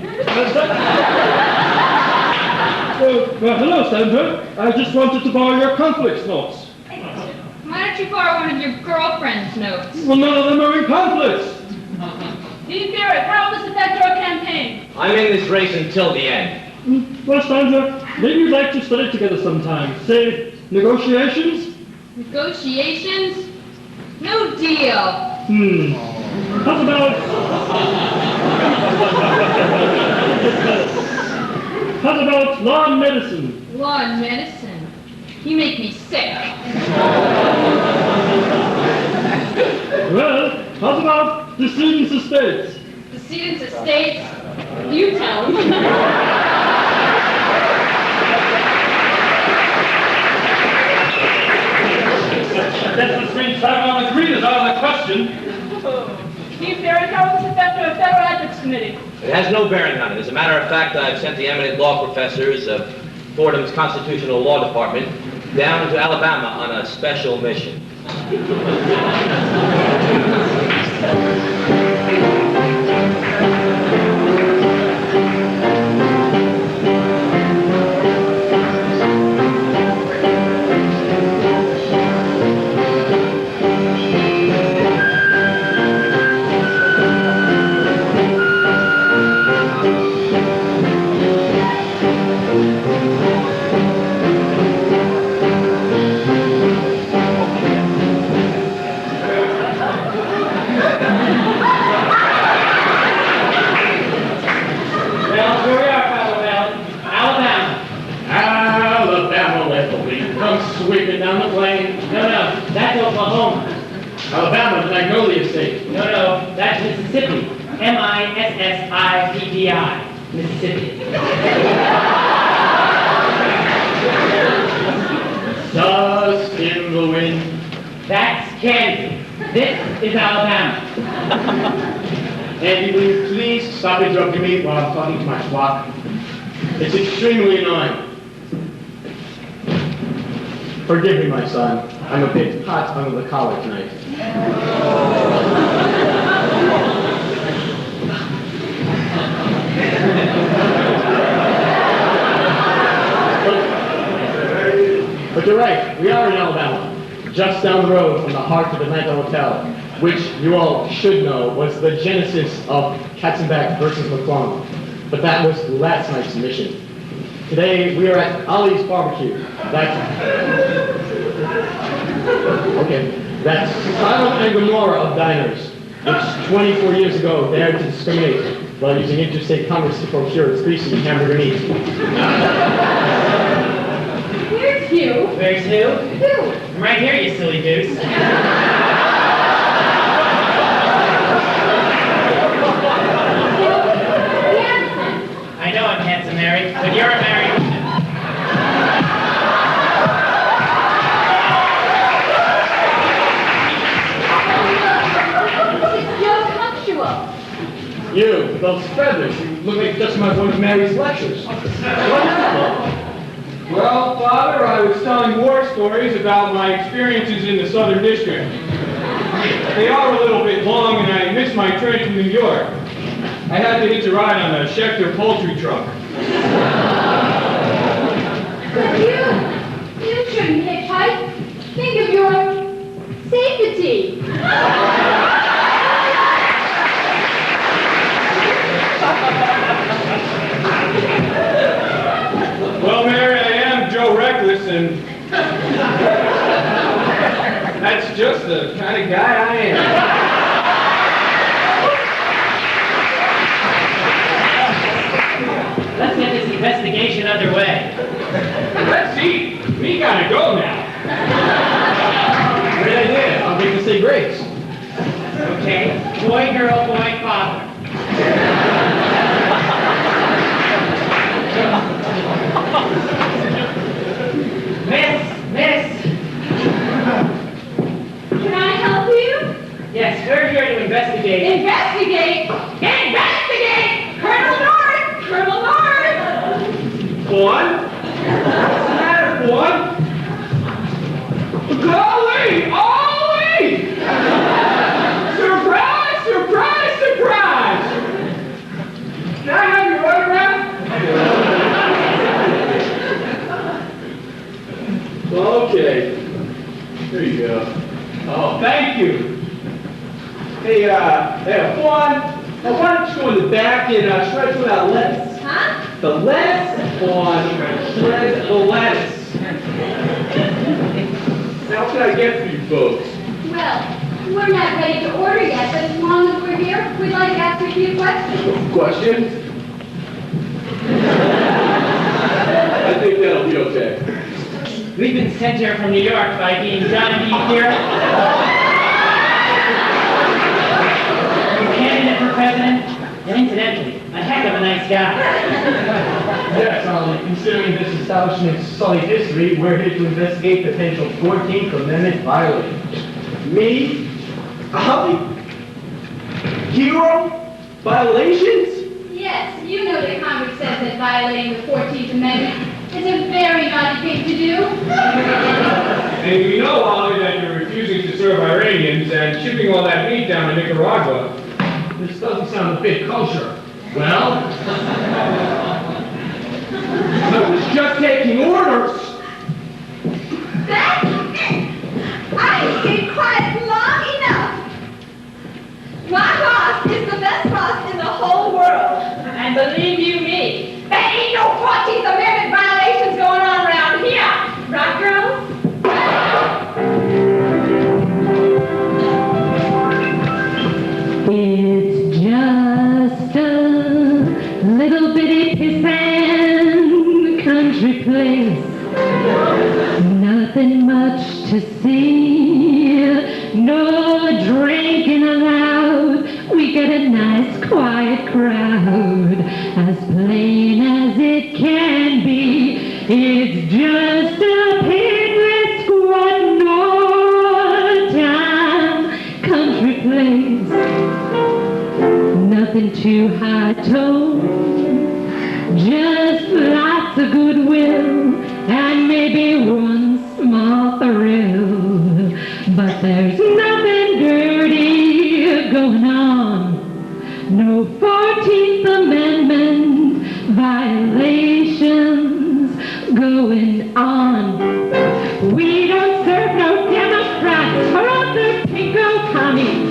S10: Well, hello, Sandra. I just wanted to borrow your conflicts notes.
S14: Why don't you borrow one of your girlfriend's notes?
S10: Well, none of them are in conflicts.
S14: Dean Feerick, how will this affect your campaign?
S6: I'm in this race until the end.
S10: Well, Sandra, maybe you'd like to study together sometime. Say, negotiations?
S14: Negotiations? No deal.
S10: How about... How about law and medicine?
S14: Law and medicine? You make me sick.
S10: Well, how about the students' estates?
S14: The students' estates? You tell them.
S10: That's the strange time on the green is out of the question.
S14: Dean Feerick, how will this affect our Federal Ethics Committee?
S6: It has no bearing on it. As a matter of fact, I've sent the eminent law professors of Fordham's Constitutional Law Department down to Alabama on a special mission.
S10: Sweeping down the plain.
S11: No, that's Oklahoma.
S10: Alabama, the Magnolia State.
S11: No, that's Mississippi. Mississippi. Mississippi.
S10: Dust in the wind.
S11: That's Kansas. This is Alabama.
S5: Andy, will you please stop interrupting me while I'm talking to my flock? It's extremely annoying. Forgive me, my son. I'm a bit hot under the collar tonight. But you're right, we are in Alabama, just down the road from the heart of Atlanta Hotel, which you all should know was the genesis of Katzenbach versus McClung. But that was last night's mission. Today we are at Ollie's Barbecue. That's Sodom and Gomorrah of diners, which 24 years ago dared to discriminate while using interstate commerce to procure its greasy hamburger meat.
S3: Where's Hugh?
S6: Where's who?
S3: Who?
S6: I'm right here, you silly goose. I know I'm handsome, Mary, but you're a married woman.
S3: It's Joe Punctual.
S5: You, with those feathers, you look like just my one of Mary's lectures. What happened?
S1: Well, Father, I was telling war stories about my experiences in the Southern District. They are a little bit long, and I missed my train to New York. I had to hitch a ride on a Schechter poultry truck.
S3: But you shouldn't hitchhike. Think of your safety.
S1: Well, Mary, I am Joe Reckless, and that's just the kind of guy I am.
S6: Let's get this investigation underway.
S1: Let's see. We gotta go now.
S5: Great idea. I'll get to say grace.
S6: Okay, boy, girl, boy, father. Miss.
S3: Can I help you?
S6: Yes, we're here to investigate.
S3: Investigate! Investigate! Colonel North! Colonel North!
S1: One? What's the matter, one? Golly! Ollie! Surprise! Surprise! Surprise! Can I have your autograph? Okay. Here you go. Oh, thank you. Hey, Juan, why don't you go in the back and shred some of that lettuce?
S3: Huh?
S1: The lettuce, Juan, shred the lettuce. Now, what can I get for you folks?
S3: Well, we're not ready to order yet, but as long as we're here, we'd like to ask you a few questions.
S1: Questions? I think that'll be okay.
S6: We've been sent here from New York by Dean John D. Feerick, candidate for president, and incidentally, a heck of a nice guy.
S5: Yes, considering this establishment's sullied history, we're here to investigate potential 14th Amendment violations.
S1: Me? Ollie? Hero? Violations?
S3: Yes, you know that Congress says that violating the 14th Amendment is a very naughty thing to do.
S1: And we know, Ollie, that you're refusing to serve Iranians and shipping all that meat down to Nicaragua.
S5: This doesn't sound a bit kosher. Well,
S1: I was just taking orders.
S3: That's it! I've been quiet long enough. My boss is the best boss in the whole world.
S6: And believe you me,
S3: There ain't no 14th Amendment violations going on around here. Right, girls?
S14: It's just a little bitty pissant country place. Nothing much to see, no drinking allowed. We got a nice quiet crowd, as plain as it can be. It's just a piglet squat, no time country place. too high tone. Just lots of goodwill and maybe one small thrill. But there's nothing dirty going on. No 14th Amendment violations going on. We don't serve no Democrats or other pinko commies.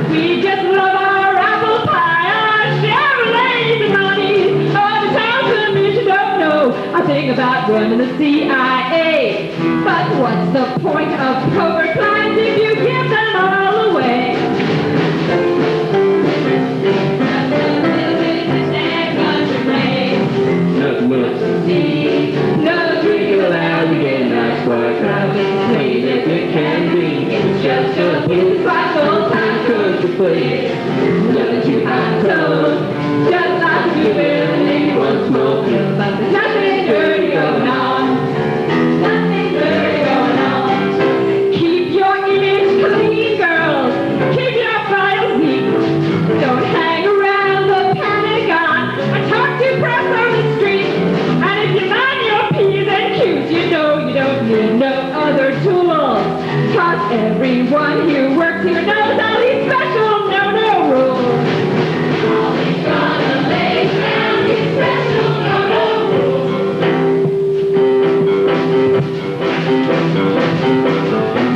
S14: We just love our apple pie, our Chevrolets and money. Oh, the town commission don't know a thing about running the CIA. But what's the point of covert crimes if you give them all away?
S1: Nothing much to see. No drinking allowed. We get nice quiet crowd. Clean as it can be. It's just a beautiful time country place. Nothing too high tone. Just like you really want smoking. But there's nothing dirty going on. Nothing dirty going on. Keep your image clean, girls. Keep your files neat. Don't hang around the Pentagon. I talk to press on the street. And if you mind your P's and Q's, you know you don't need no other tools. Cause everyone who works here knows all these special no-no rules. All these regulations, these special no-no rules.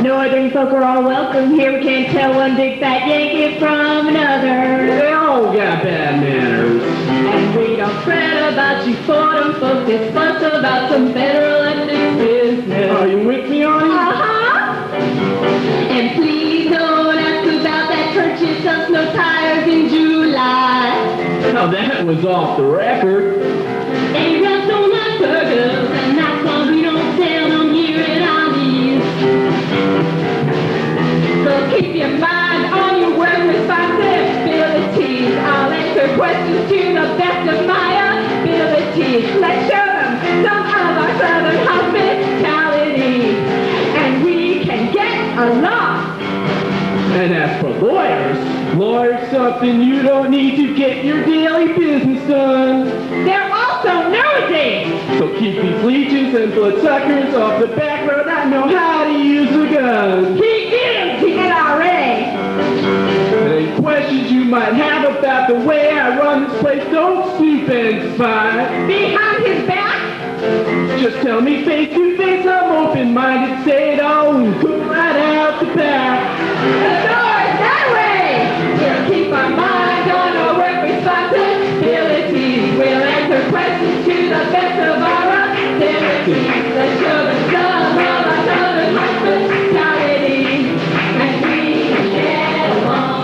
S1: Northern folk are all welcome here. We can't tell one big fat Yankee from another. They all got bad manners.
S14: And we don't fret about you Fordham folks. It's fuss about some federal ethics business.
S1: Are you with me on it?
S14: Uh-huh. And please don't ask about that purchase of snow tires in July.
S1: Now that was off the record.
S14: A-Runs don't like burgers, and that's why we don't sell them here in Arby's. So keep your mind on your work responsibilities. I'll answer questions to the best of my abilities. Let's show them some of our southern hospitality. And we can get along.
S1: And as for lawyers something you don't need to get your daily business done.
S14: They're also nosy.
S1: So keep these leeches and bloodsuckers off the back road that know how to use a gun.
S14: Keep getting to NRA.
S1: Any questions you might have about the way I run this place, don't snoop and spy.
S14: Behind his back?
S1: Just tell me face to face, I'm open-minded, say it all, and cook right out the back.
S14: The door's that way. We'll keep our mind on our work responsibilities. We'll answer questions to the best of our abilities. Let's show them some of our southern hospitality. And we get along.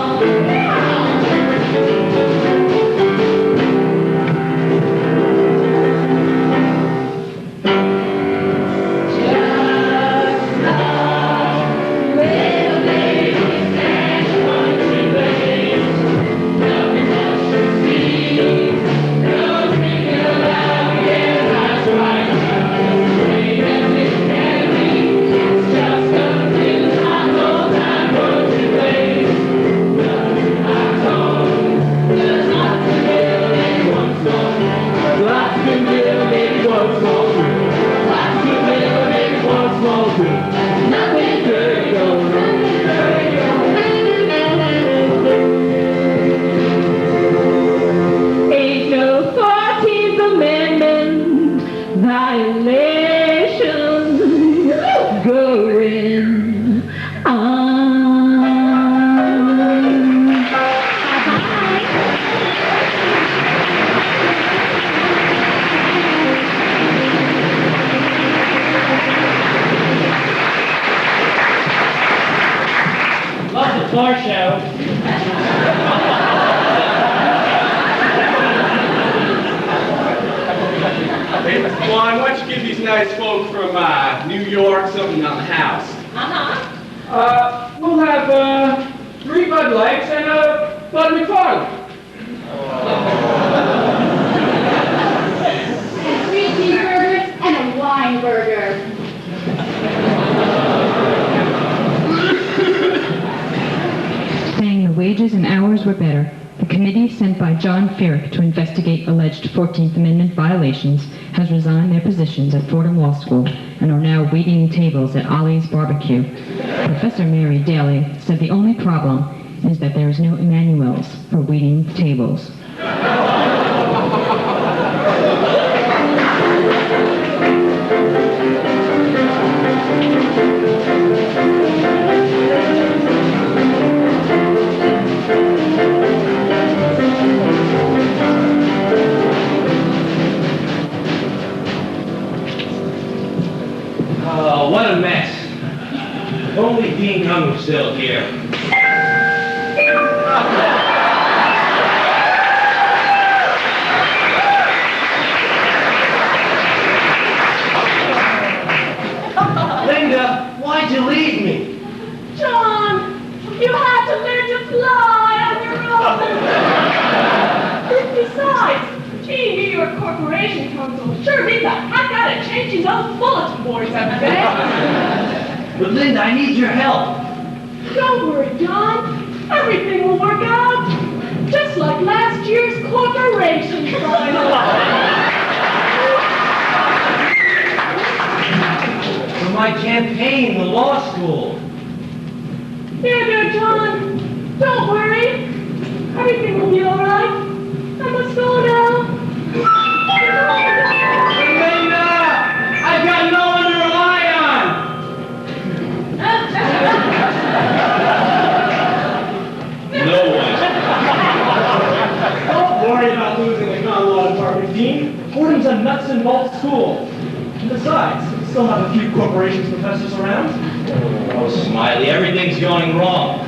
S14: Ain't no 14th Amendment violation going on.
S11: Love the floor show.
S2: Hey, Juan, why don't you give these nice folk from New York something on the house?
S1: We'll have 3 Bud Lights and a Bud McFarlane.
S3: And 3 cheeseburgers and a wine burger.
S15: Saying the wages and hours were better. The committee sent by John
S14: John Feerick to investigate alleged 14th Amendment violations has resigned their positions at Fordham Law School and are now waiting tables at Ollie's Barbecue. Professor Mary Daly said the only problem is that there is no Emmanuels for waiting tables.
S2: Oh, what a mess. If only Dean Young was still here. Linda, why'd you leave me?
S3: John, you had to learn to fly on your own. Besides, gee, New York Corporation Council sure beat the heck out of changing those bulletin boards every day.
S2: But Linda, I need your help.
S3: Don't worry, John. Everything will work out. Just like last year's corporation final.
S2: For my campaign, the law school.
S3: There, John. Don't worry. Everything will be all right. I must go now.
S2: Linda! I've got no one to rely on! No one.
S5: Don't worry about losing the gun law department, Dean. Fordham's a nuts and bolts school. And besides, we still have a few corporations professors around.
S2: Oh, Smiley, everything's going wrong.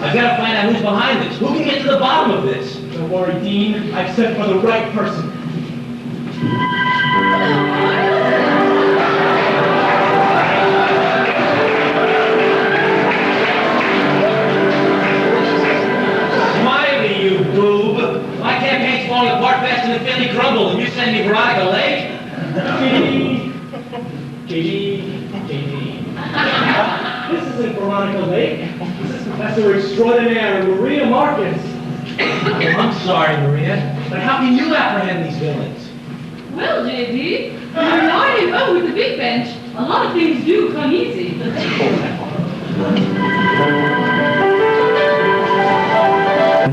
S2: I've got to find out who's behind this. Who can get to the bottom of this?
S5: Don't worry, Dean. I've sent for the right person.
S2: Smiley, you boob. My campaign's falling apart faster than Philly Crumble, and you send me Veronica Lake?
S5: Katie. This isn't Veronica Lake. This is Professor Extraordinaire Maria Marcus.
S2: Oh, I'm sorry, Maria, but how can you apprehend these villains?
S15: Well, J.D., you're lying up with the big bench. A lot of things do come easy.
S12: This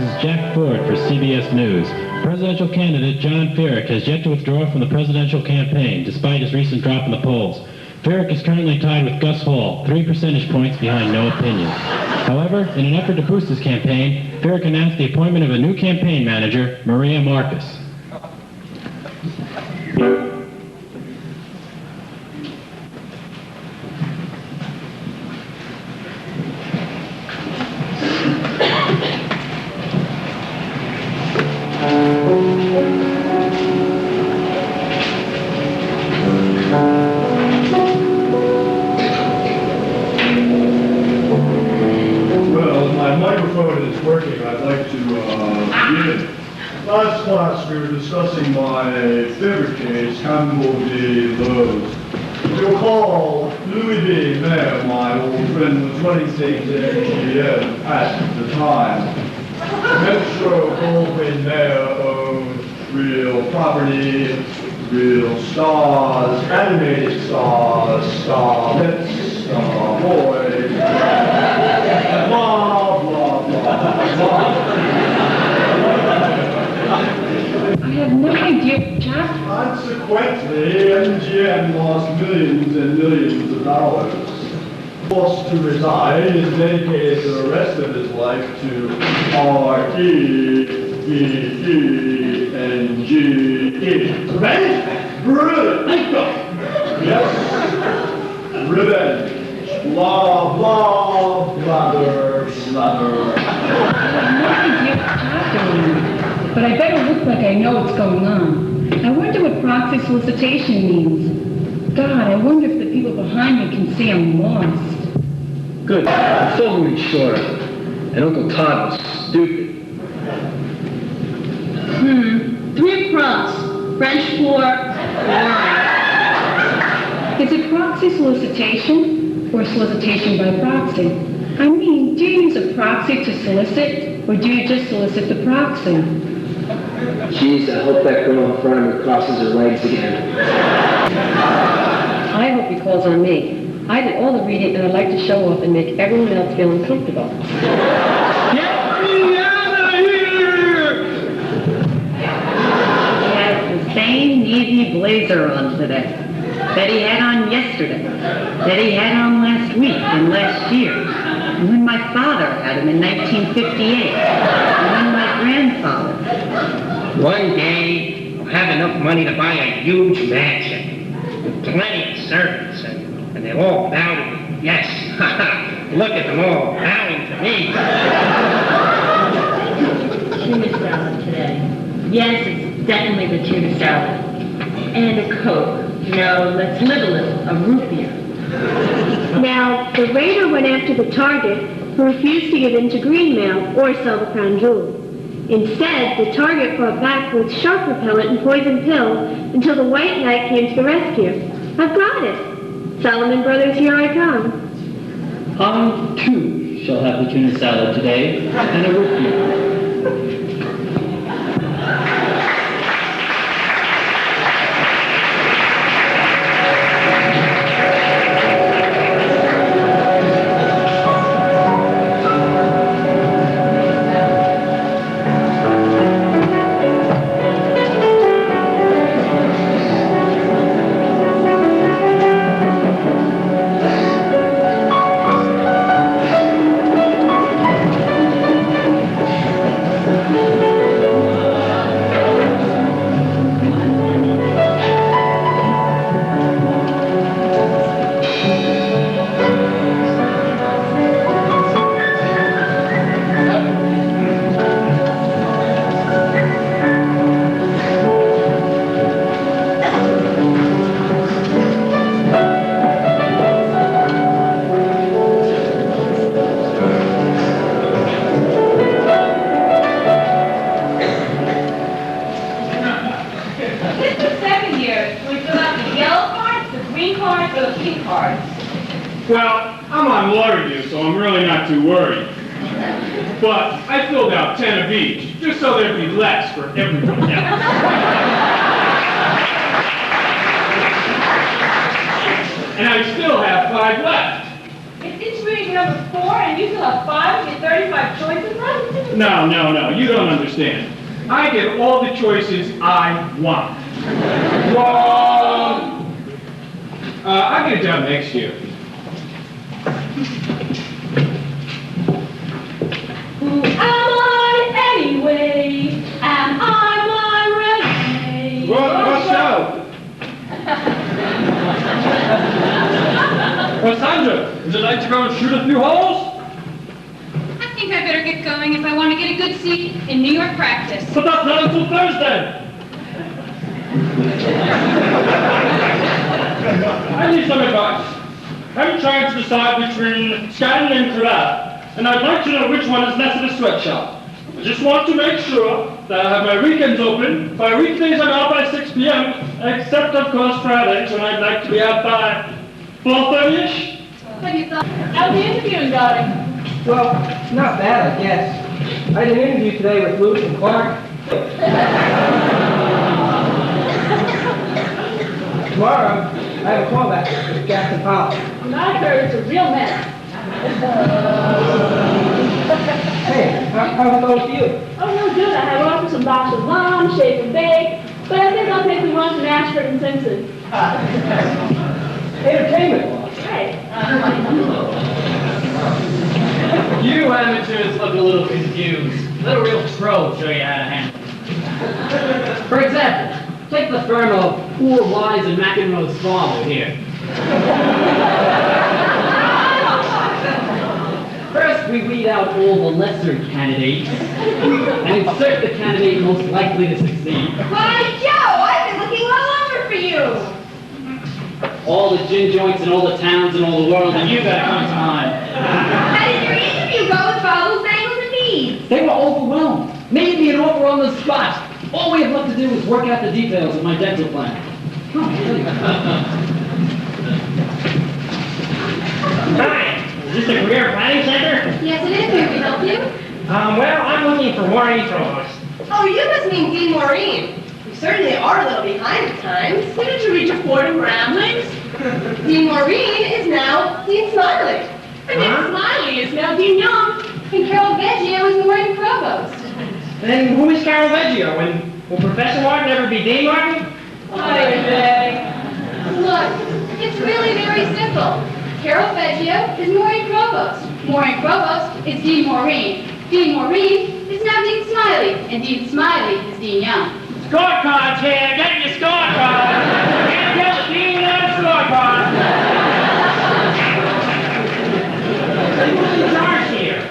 S12: is Jack Ford for CBS News. Presidential candidate John Feerick has yet to withdraw from the presidential campaign, despite his recent drop in the polls. Feerick is currently tied with Gus Hall, 3 percentage points behind No Opinion. However, in an effort to boost his campaign, Feerick announced the appointment of a new campaign manager, Maria Marcus.
S4: Last class we were discussing my favorite case, Campbell v. Lowe's. You'll recall Louis B. Mayer, my old friend, was running things at GM at the time. Metro Goldwyn Mayer owned real property, real stars, animated stars, starlets, star boys, blah, blah, blah, blah.
S15: I have no idea, Jack.
S4: Consequently, MGM lost millions and millions of dollars. Forced to resign and dedicated the rest of his life to R-E-V-E-N-G-E. Revenge? Brilliant! Yes, revenge. Blah, blah, blather, blather.
S15: I have no idea what you're talking about. But I better look like I know what's going on. I wonder what proxy solicitation means. God, I wonder if the people behind me can see I'm lost.
S9: Good. So moving short. And Uncle Todd was stupid.
S15: 3 prompts. French for boring. Is it proxy solicitation or solicitation by proxy? I mean, do you use a proxy to solicit, or do you just solicit the proxy?
S16: Jeez, I hope that girl in front of me crosses her legs again.
S15: I hope he calls on me. I did all the reading, and I'd like to show off and make everyone else feel uncomfortable.
S1: Get me out of here!
S15: He has the same navy blazer on today that he had on yesterday, that he had on last week and last year, and when my father had him in 1958, and when my grandfather.
S17: One day, I'll have enough money to buy a huge mansion with plenty of servants, and they'll all bow to me. Yes, look at them all bowing to me.
S14: Tuna salad today. Yes, it's definitely the tuna salad. And a Coke. No, let's live a little. A root beer.
S3: Now, the raider went after the target, who refused to give in to greenmail or sell the crown jewel. Instead, the target fought back with shark repellent and poison pills until the white knight came to the rescue. I've got it. Solomon Brothers, here I come.
S11: I, too, shall have the tuna salad today, and a root beer.
S1: Well, I'm on water you, so I'm really not too worried. But I filled out 10 of each, just so there'd be less for everyone else. And I still have 5 left.
S13: If this reading number 4 and you still have 5 with your 35 choices left?
S1: No, you don't understand. I get all the choices I want. Wrong! I'll get it done next year.
S13: Who am I anyway? Am I my resume?
S1: What's up?
S10: Sandra, would you like to go and shoot a few holes?
S18: I think I better get going if I want to get a good seat in New York practice.
S10: But that's not until Thursday. I need some advice. I'm trying to decide between Scotland and cravat, and I'd like to know which one is less of a sweatshop. I just want to make sure that I have my weekends open. By weekdays I'm out by 6 p.m., except of course Fridays when I'd like to be out by 4:30ish.
S13: What do you thought? How's the interviewing going?
S17: Well, not bad, I guess. I had an interview today with Lewis and Clark. Tomorrow, I have a callback with Jackson Folly.
S13: And I heard it's a real mess.
S17: Hey, how's it going for you?
S13: Oh, no good. I have ordered some box of lunch, shake and bake, but I think I'll take some lunch in Ashford and Simpson.
S17: Entertainment.
S13: Right.
S11: You amateurs look a little confused. Let a real pro show you how to handle it. For example, take the firm of Poor, Wise, and McEnroe's father here. First, we weed out all the lesser candidates and insert the candidate most likely to succeed.
S3: Why, Joe, I've been looking all over for you.
S11: All the gin joints in all the towns in all the world, and you gotta come to mine.
S3: How did your interview go with Follies, Bangles, and Beads?
S11: They were overwhelmed. Made me an offer on the spot. All we have left to do is work out the details of my dental plan.
S10: Hi, is this the Career Planning Center?
S3: Yes, it is. May we help you?
S10: Well, I'm looking for more intros.
S3: Oh, you must mean Dean Maureen. certainly are a little behind the times. Didn't you read your Fordham Ramblings? Dean Maureen is now Dean Smiley. And Dean Smiley is now Dean Young. And Carol Veggio is Maureen Provost.
S17: Then who is Carol Veggio? And will Professor Martin ever be Dean Martin?
S15: Look, it's really very simple. Carol Veggio is Maureen Provost. Maureen Provost is Dean Maureen. Dean Maureen is now Dean Smiley. And Dean Smiley is Dean Young.
S10: Scorecards here. Get your scorecards. Can't get the Dean on scorecard.
S17: Who's in charge here?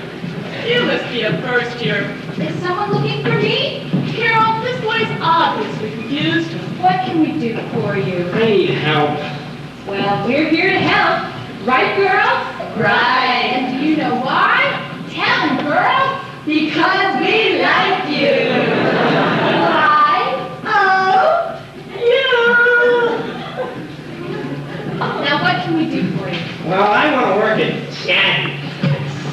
S3: You must be a first year.
S15: Is someone looking for me?
S3: Carol, this boy's obviously confused.
S15: What can we do for you?
S17: I need help.
S15: Well, we're here to help. Right, girls?
S3: Right.
S15: And do you know why? Tell them, girls.
S3: Because we like you.
S15: Why?
S3: Oh, you.
S15: Now, what can we do for you?
S17: Well, I want to work at Scadden.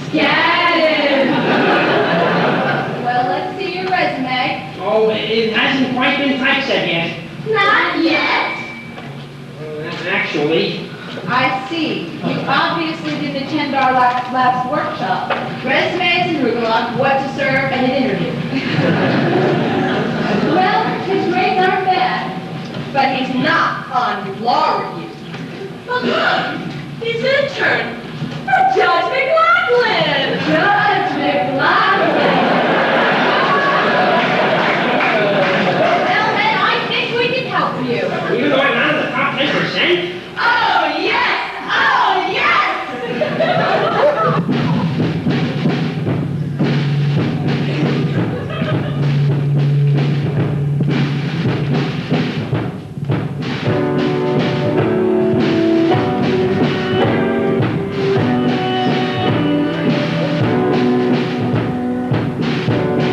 S15: Scattered. Well, let's see your resume.
S17: Oh, it hasn't quite been typeset yet.
S15: Not yet.
S17: Actually.
S15: I see. You obviously did the $10 last workshop. Resumes and Rugelon, what to serve, and an interview. Well, his grades aren't bad.
S3: But he's not on law review. But look, he's intern for Judge McLaughlin.
S15: Judge McLaughlin. Well, then I think we can help you.
S17: Even though I'm not in the top 10%?
S3: Oh, yes! Oh, yes!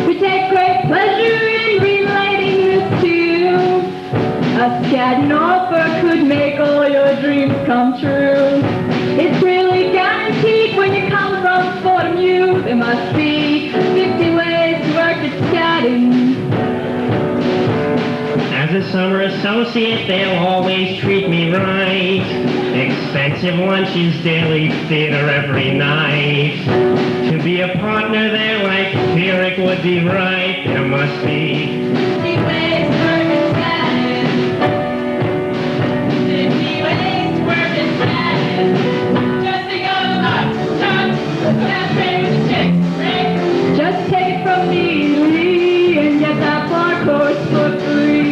S14: We take great pleasure in relating this to you. A Scadden offer could make all your dreams come true. It's really guaranteed when you come from Fordham U. There must be 50 ways to work at Scadden.
S17: As a summer associate, they'll always treat me right. Expensive lunches, daily theater every night. To be a partner there like Feerick would be right. There must be
S3: 50 ways to work at Scadden. 50 ways to work at Scadden. Just think of the luck, touch, that's great with the chicks, Rick.
S14: Just take it from me, Lee, and get that bar course for free.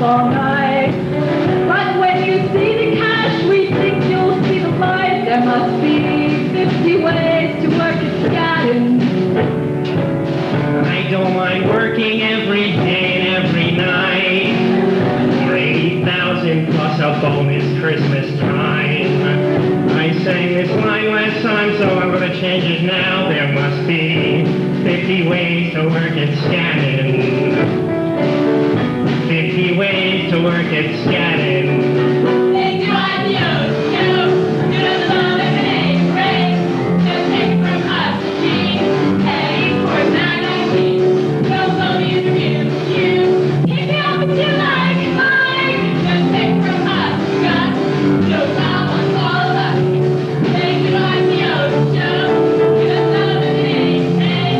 S14: All night. But when you see the cash, we think you'll see the light. There must be 50 ways to work at Scadden.
S17: I don't mind working every day and every night. For 80,000 plus a bonus Christmas time. I sang this line last time, so I'm gonna change it now. There must be 50 ways to work at Scadden. 50 ways to work at Scadden.
S3: They do IPOs, you don't love it, hey, great. Just take from us, G, hey, for 919. Don't go the interview, you can't help it, you like, just take from us, Gus, no problem, all of us. They do IPOs, Joe, you don't love it, hey,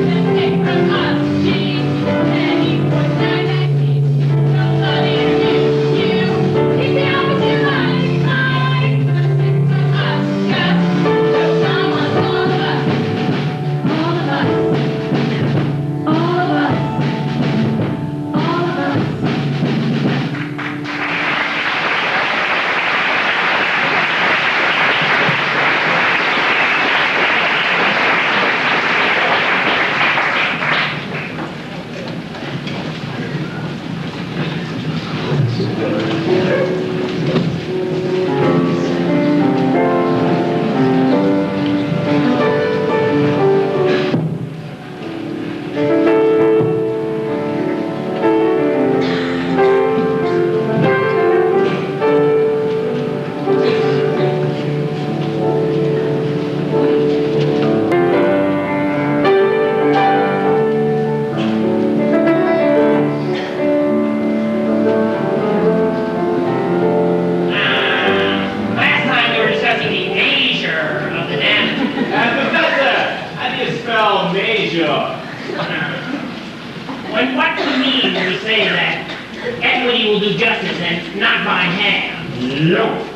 S3: just take from us, G, hey, for 919. Don't go the interview, you
S1: sure.
S19: What do you mean when you say that equity will do justice and not by hand?
S4: Yep.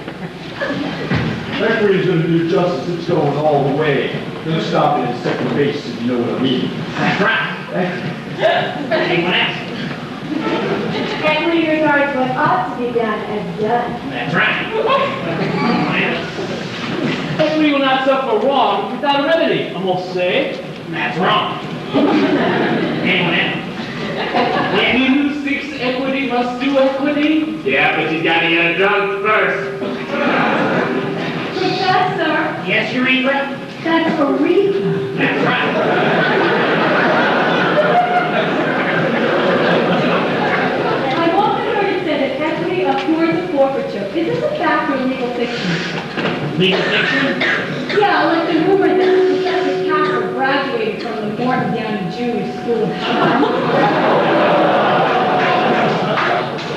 S4: Equity's gonna do justice, it's going all the way. No stopping at second base, if you know what I mean.
S19: That's right. Anyone else?
S3: Equity regards what ought to be done as done.
S19: That's right.
S1: Equity will not suffer wrong without a remedy, I must say.
S19: That's wrong. Anyone else?
S1: He who seeks equity must do equity.
S2: Yeah, but you gotta get drunk first.
S3: Professor,
S19: Yes, Eureka?
S3: that's Eureka.
S19: That's right.
S15: I've often heard it said that equity abhors forfeiture. Is this a fact or legal fiction?
S19: Legal fiction?
S15: Yeah, like the rumor that Professor Capper graduated from the Morton Down Jewish School of Charm.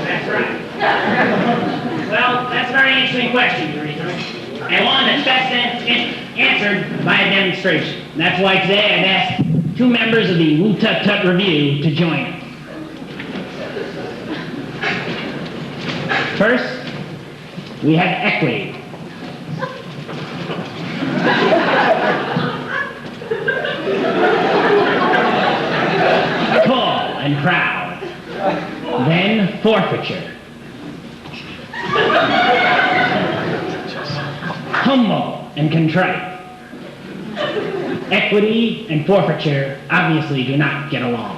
S19: That's right. Well, that's a very interesting question, Eureka. And one that's best answered by a demonstration. That's why today I've asked two members of the Woo Tut Tut Review to join us. First, we have equity. Tall and proud. Then forfeiture. Humble and contrite. Equity and forfeiture obviously do not get along.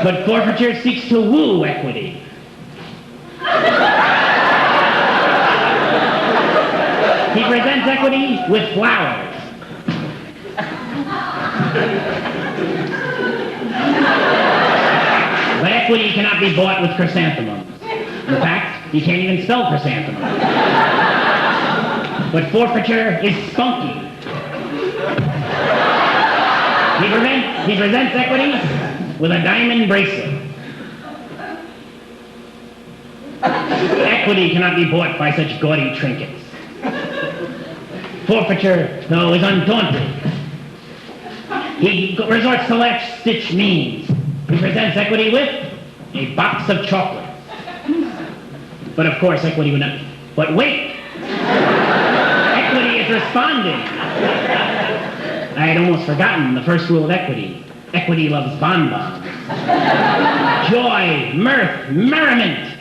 S19: But forfeiture seeks to woo equity. He presents equity with flowers. But equity cannot be bought with chrysanthemums. In fact, you can't even spell chrysanthemum. But forfeiture is spunky. He presents equity with a diamond bracelet. Equity cannot be bought by such gaudy trinkets. Forfeiture, though, is undaunted. He resorts to last-ditch means. He presents equity with a box of chocolates. But of course, equity would not. But wait! Equity is responding. I had almost forgotten the first rule of equity. Equity loves bonbons. Joy, mirth, merriment.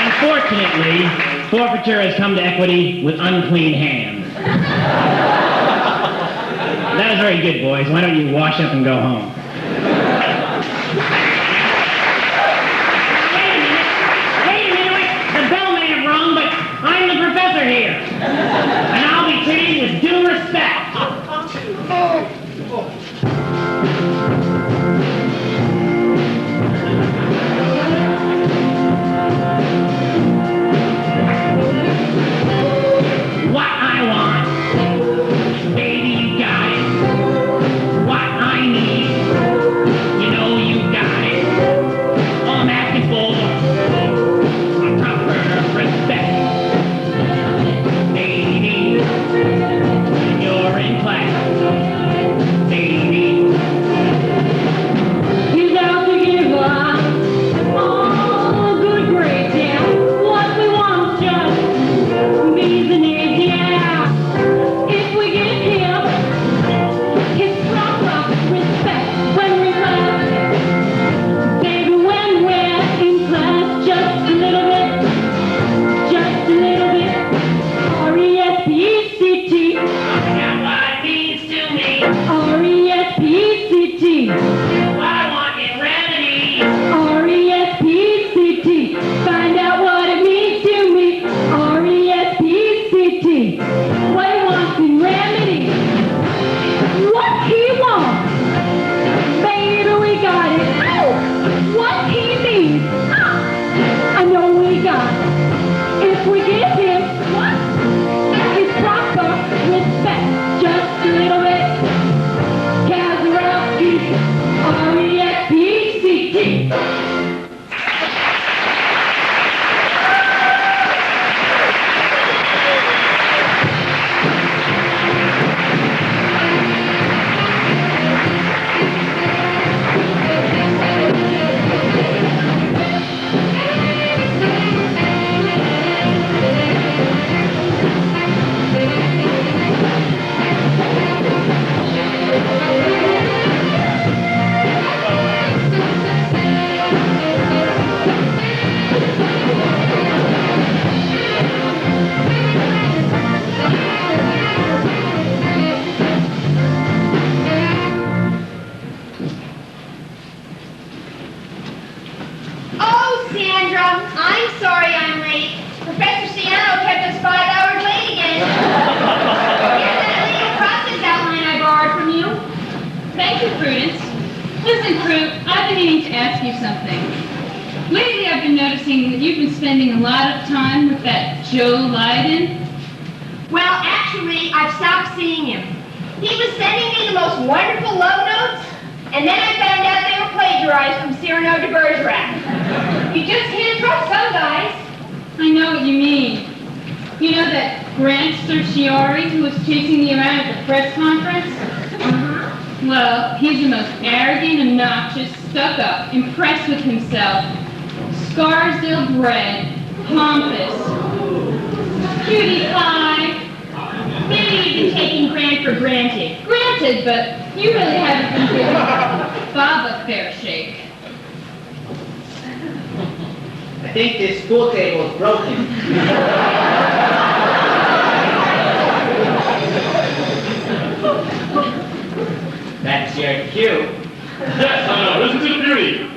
S19: Unfortunately, forfeiture has come to equity with unclean hands. That was very good, boys. Why don't you wash up and go home? Wait a minute. The bell may have rung, but I'm the professor here. And I'll be treated with due respect.
S18: noticing that you've been spending a lot of time with that Joe Lydon.
S3: Well, actually, I've stopped seeing him. He was sending me the most wonderful love notes, and then I found out they were plagiarized from Cyrano de Bergerac. You just can't trust some guys.
S18: I know what you mean. You know that Grant Cerciori who was chasing me around at the press conference? Well, he's the most arrogant, obnoxious, stuck-up, impressed with himself, Scarsdale bred, pompous, cutie pie.
S3: Maybe you've been taking Grant for granted.
S18: Granted, but you really haven't been giving Bob a fair shake.
S6: I think this pool table is broken. That's your cue.
S1: Yes, I know. Listen to the beauty.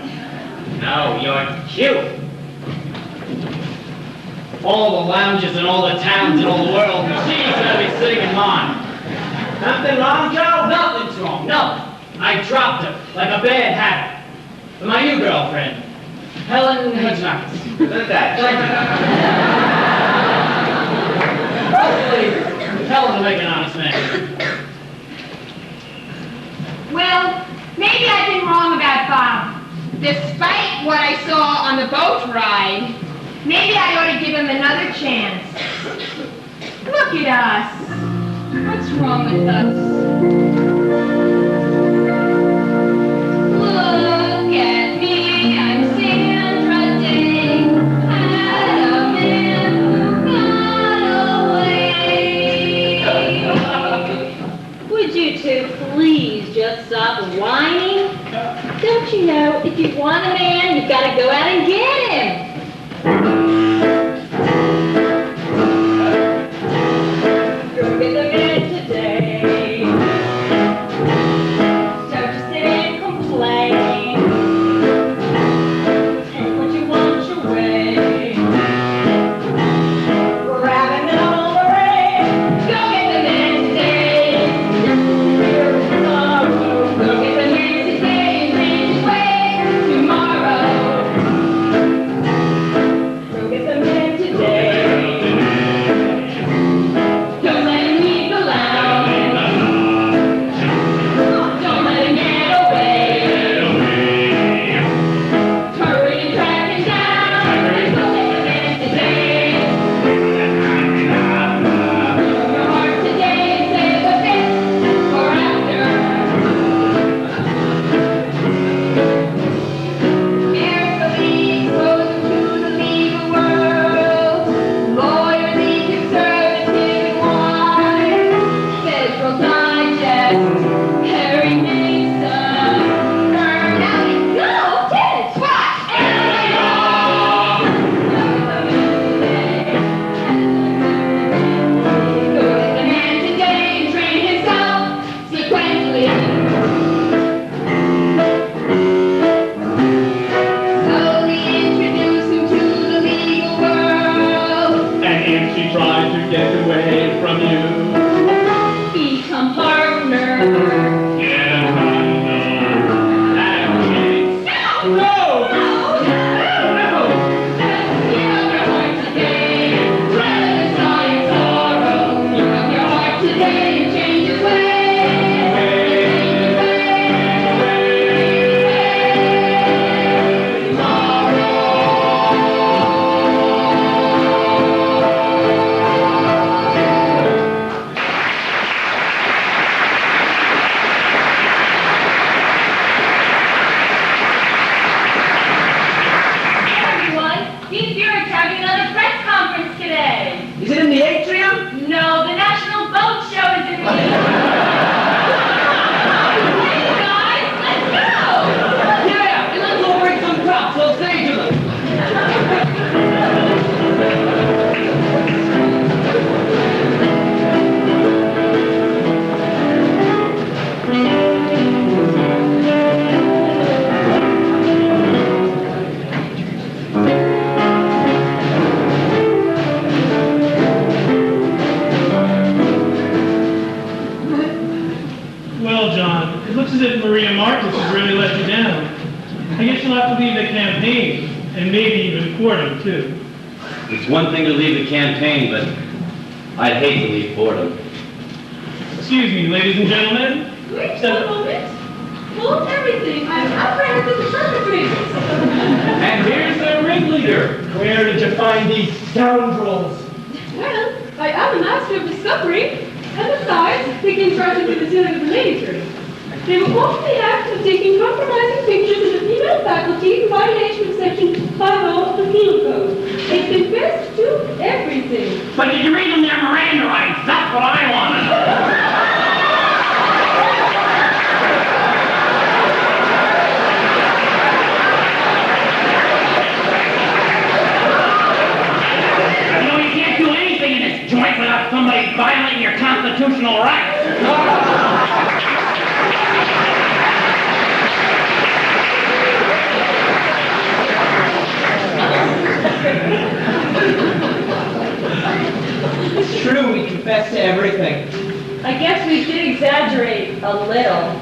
S6: No, your cue.
S11: All the lounges in all the towns in all the world, machines that be sitting in line.
S6: Something wrong, Joe?
S11: Nothing's wrong, nothing. I dropped her like a bad habit. But my new girlfriend, Helen Hudgenakis.
S6: Good guy.
S11: Hopefully, tell him to make an honest man.
S3: Well, maybe I've been wrong about Bob. Despite what I saw on the boat ride, maybe I ought to give him another chance. Look at us.
S18: What's wrong with us?
S3: Look at me, I'm Sandra Day. Had a man who got away.
S14: Would you two please just stop whining? Don't you know, if you want a man, you've got to go out and get him.
S3: Go get the man today. Don't just sit and complain. Take what you want your way. Grabbing it all the way. Go get the man today. Here tomorrow. Go get the man today and change his ways tomorrow. Go get the man today. Don't let him leave the lounge. Don't let him get away. Hurry and track him down. Go get the man today. Open your heart today and save the best for after. Carefully exposed to the legal world. Lawyerly, conservative, and wise. Federal Digest, Harry Mason. Burn out and go, tennis, watch, and go get the man today and train himself sequentially. Slowly introduce him to the legal world.
S1: And if she tries to get away from you,
S3: Become partner.
S1: yes, I know. And
S3: No!
S1: no!
S3: Give up your heart today. Rather than sigh in sorrow. Give up your heart today and change his ways. Hey everyone, Dean Feerick's having another press conference today.
S6: Is it in the atrium?
S3: No, the National Boat Show is in the Hey guys, let's go!
S11: Yeah, and let's go bring some props, we'll stage them.
S10: Well, John, it looks as if Maria Marcus has really let you down. I guess you'll have to leave the campaign. And maybe even Fordham, too.
S2: It's one thing to leave the campaign, but I'd hate to leave Fordham.
S10: Excuse me, ladies and gentlemen.
S3: Wait a moment. Hold everything. I'm friends with the secretaries.
S5: And here's the ringleader. Where did you find these scoundrels?
S3: Well, I am a master of discovery. And besides, they came crashing through the ceiling of the ladies' room. They were caught in the act of taking compromising pictures of the female faculty in violation of Section 50 of the Penal Code. They confessed to everything.
S19: But did you read them their Miranda rights? That's what I want to know. You know, you can't do anything in this joint without somebody violating your constitutional rights.
S5: It's true, we confess to everything.
S13: I guess we did exaggerate a little.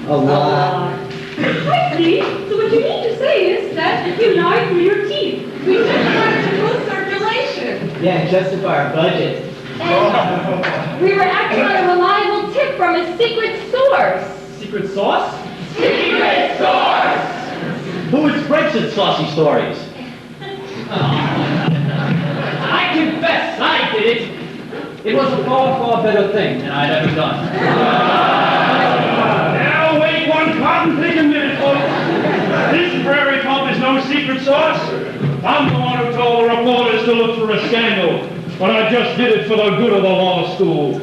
S5: A lot.
S3: I see. So what you mean to say is that you lied through your teeth. We just wanted to boost circulation.
S5: Yeah, justify our budget.
S13: And we were acting on a reliable tip from a secret source.
S5: Secret sauce?
S19: Secret source!
S9: Who would spread such saucy stories? I confess, I did it. It was a far, far better thing than I'd ever done.
S10: Now wait one cotton-picking minute, folks. This prairie pump is no secret sauce. I'm the one who told the reporters to look for a scandal, but I just did it for the good of the law school.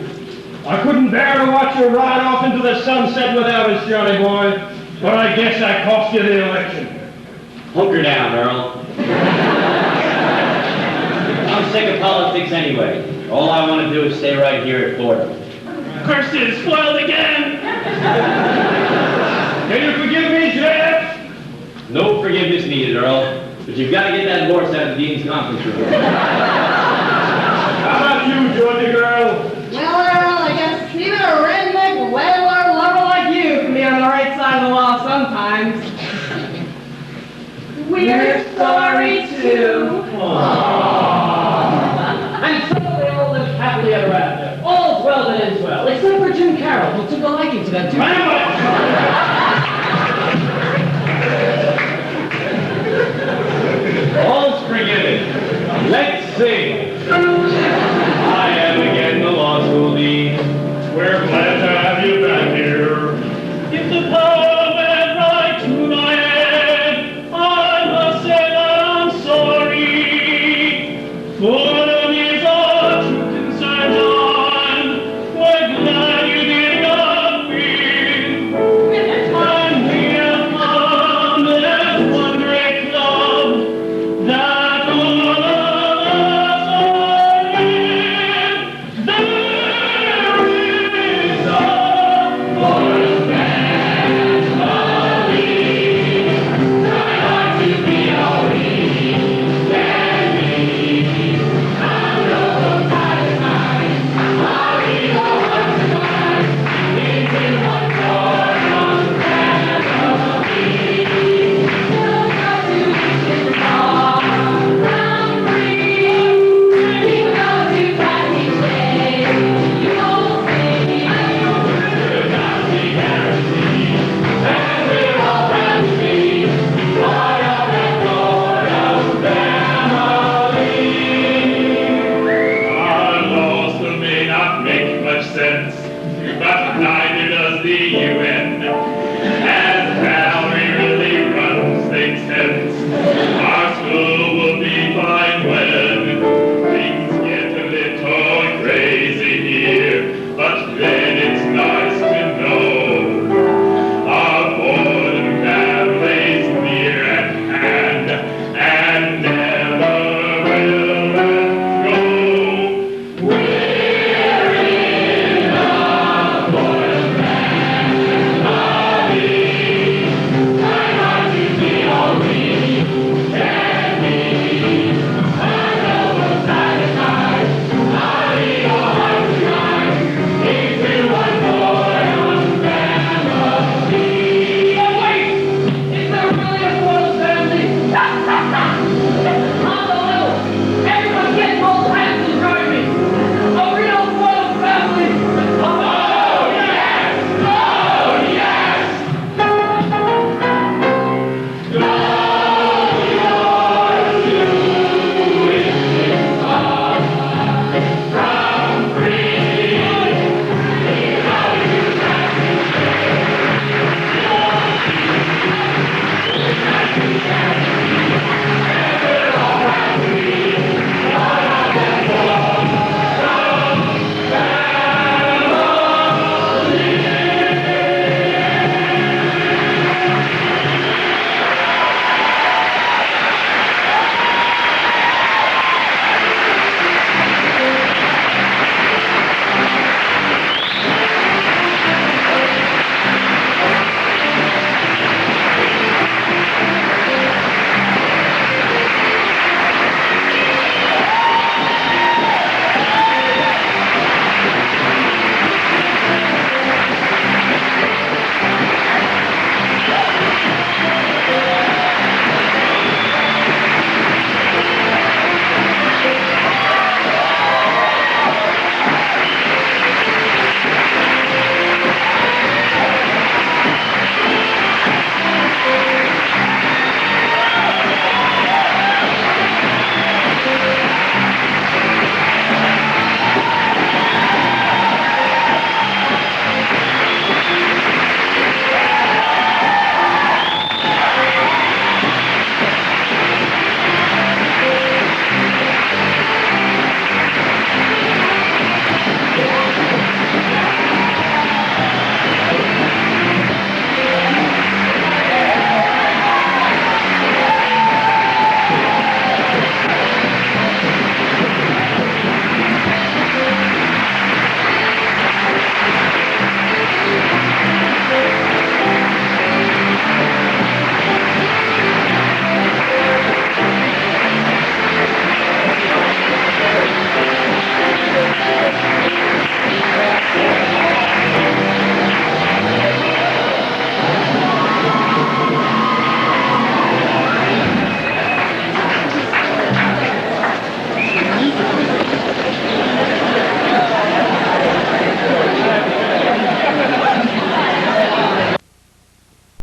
S10: I couldn't bear to watch you ride off into the sunset without us, Johnny boy, but I guess I cost you the election.
S2: Hunker down, Earl. I'm sick of politics anyway. All I want to do is stay right here at Fordham.
S10: Curses, spoiled again! Can you forgive me, Jeff?
S2: No forgiveness needed, Earl. But you've got to get that horse out of the Dean's conference room.
S10: How about you, Georgia girl?
S8: Well, Earl, I guess even a redneck whaler lover like you can be on the right side of the law sometimes.
S13: We're sorry too.
S11: And so they all lived happily ever after. All's well that ends well, except for Jim Carroll, who took a liking to that too.
S2: All's forgiven. Let's sing. I am again the law school dean.
S10: We're glad to have you back here.
S1: If the power went right to my head, I must say that I'm sorry. Fordham is our true concern, John. We're glad you did not win. And we have found there's one great club that all of us are in. There is a Fordham family. Try hard to be all we can be. I'm no satisfied. Our ego once again is in one Fordham family. Still got to reach the top, round free. Keep out to pass each day. You won't see. We're not the guarantee, and we're all proud to be part of that Fordham family.
S10: Our law still may not make much sense, but neither does the UN.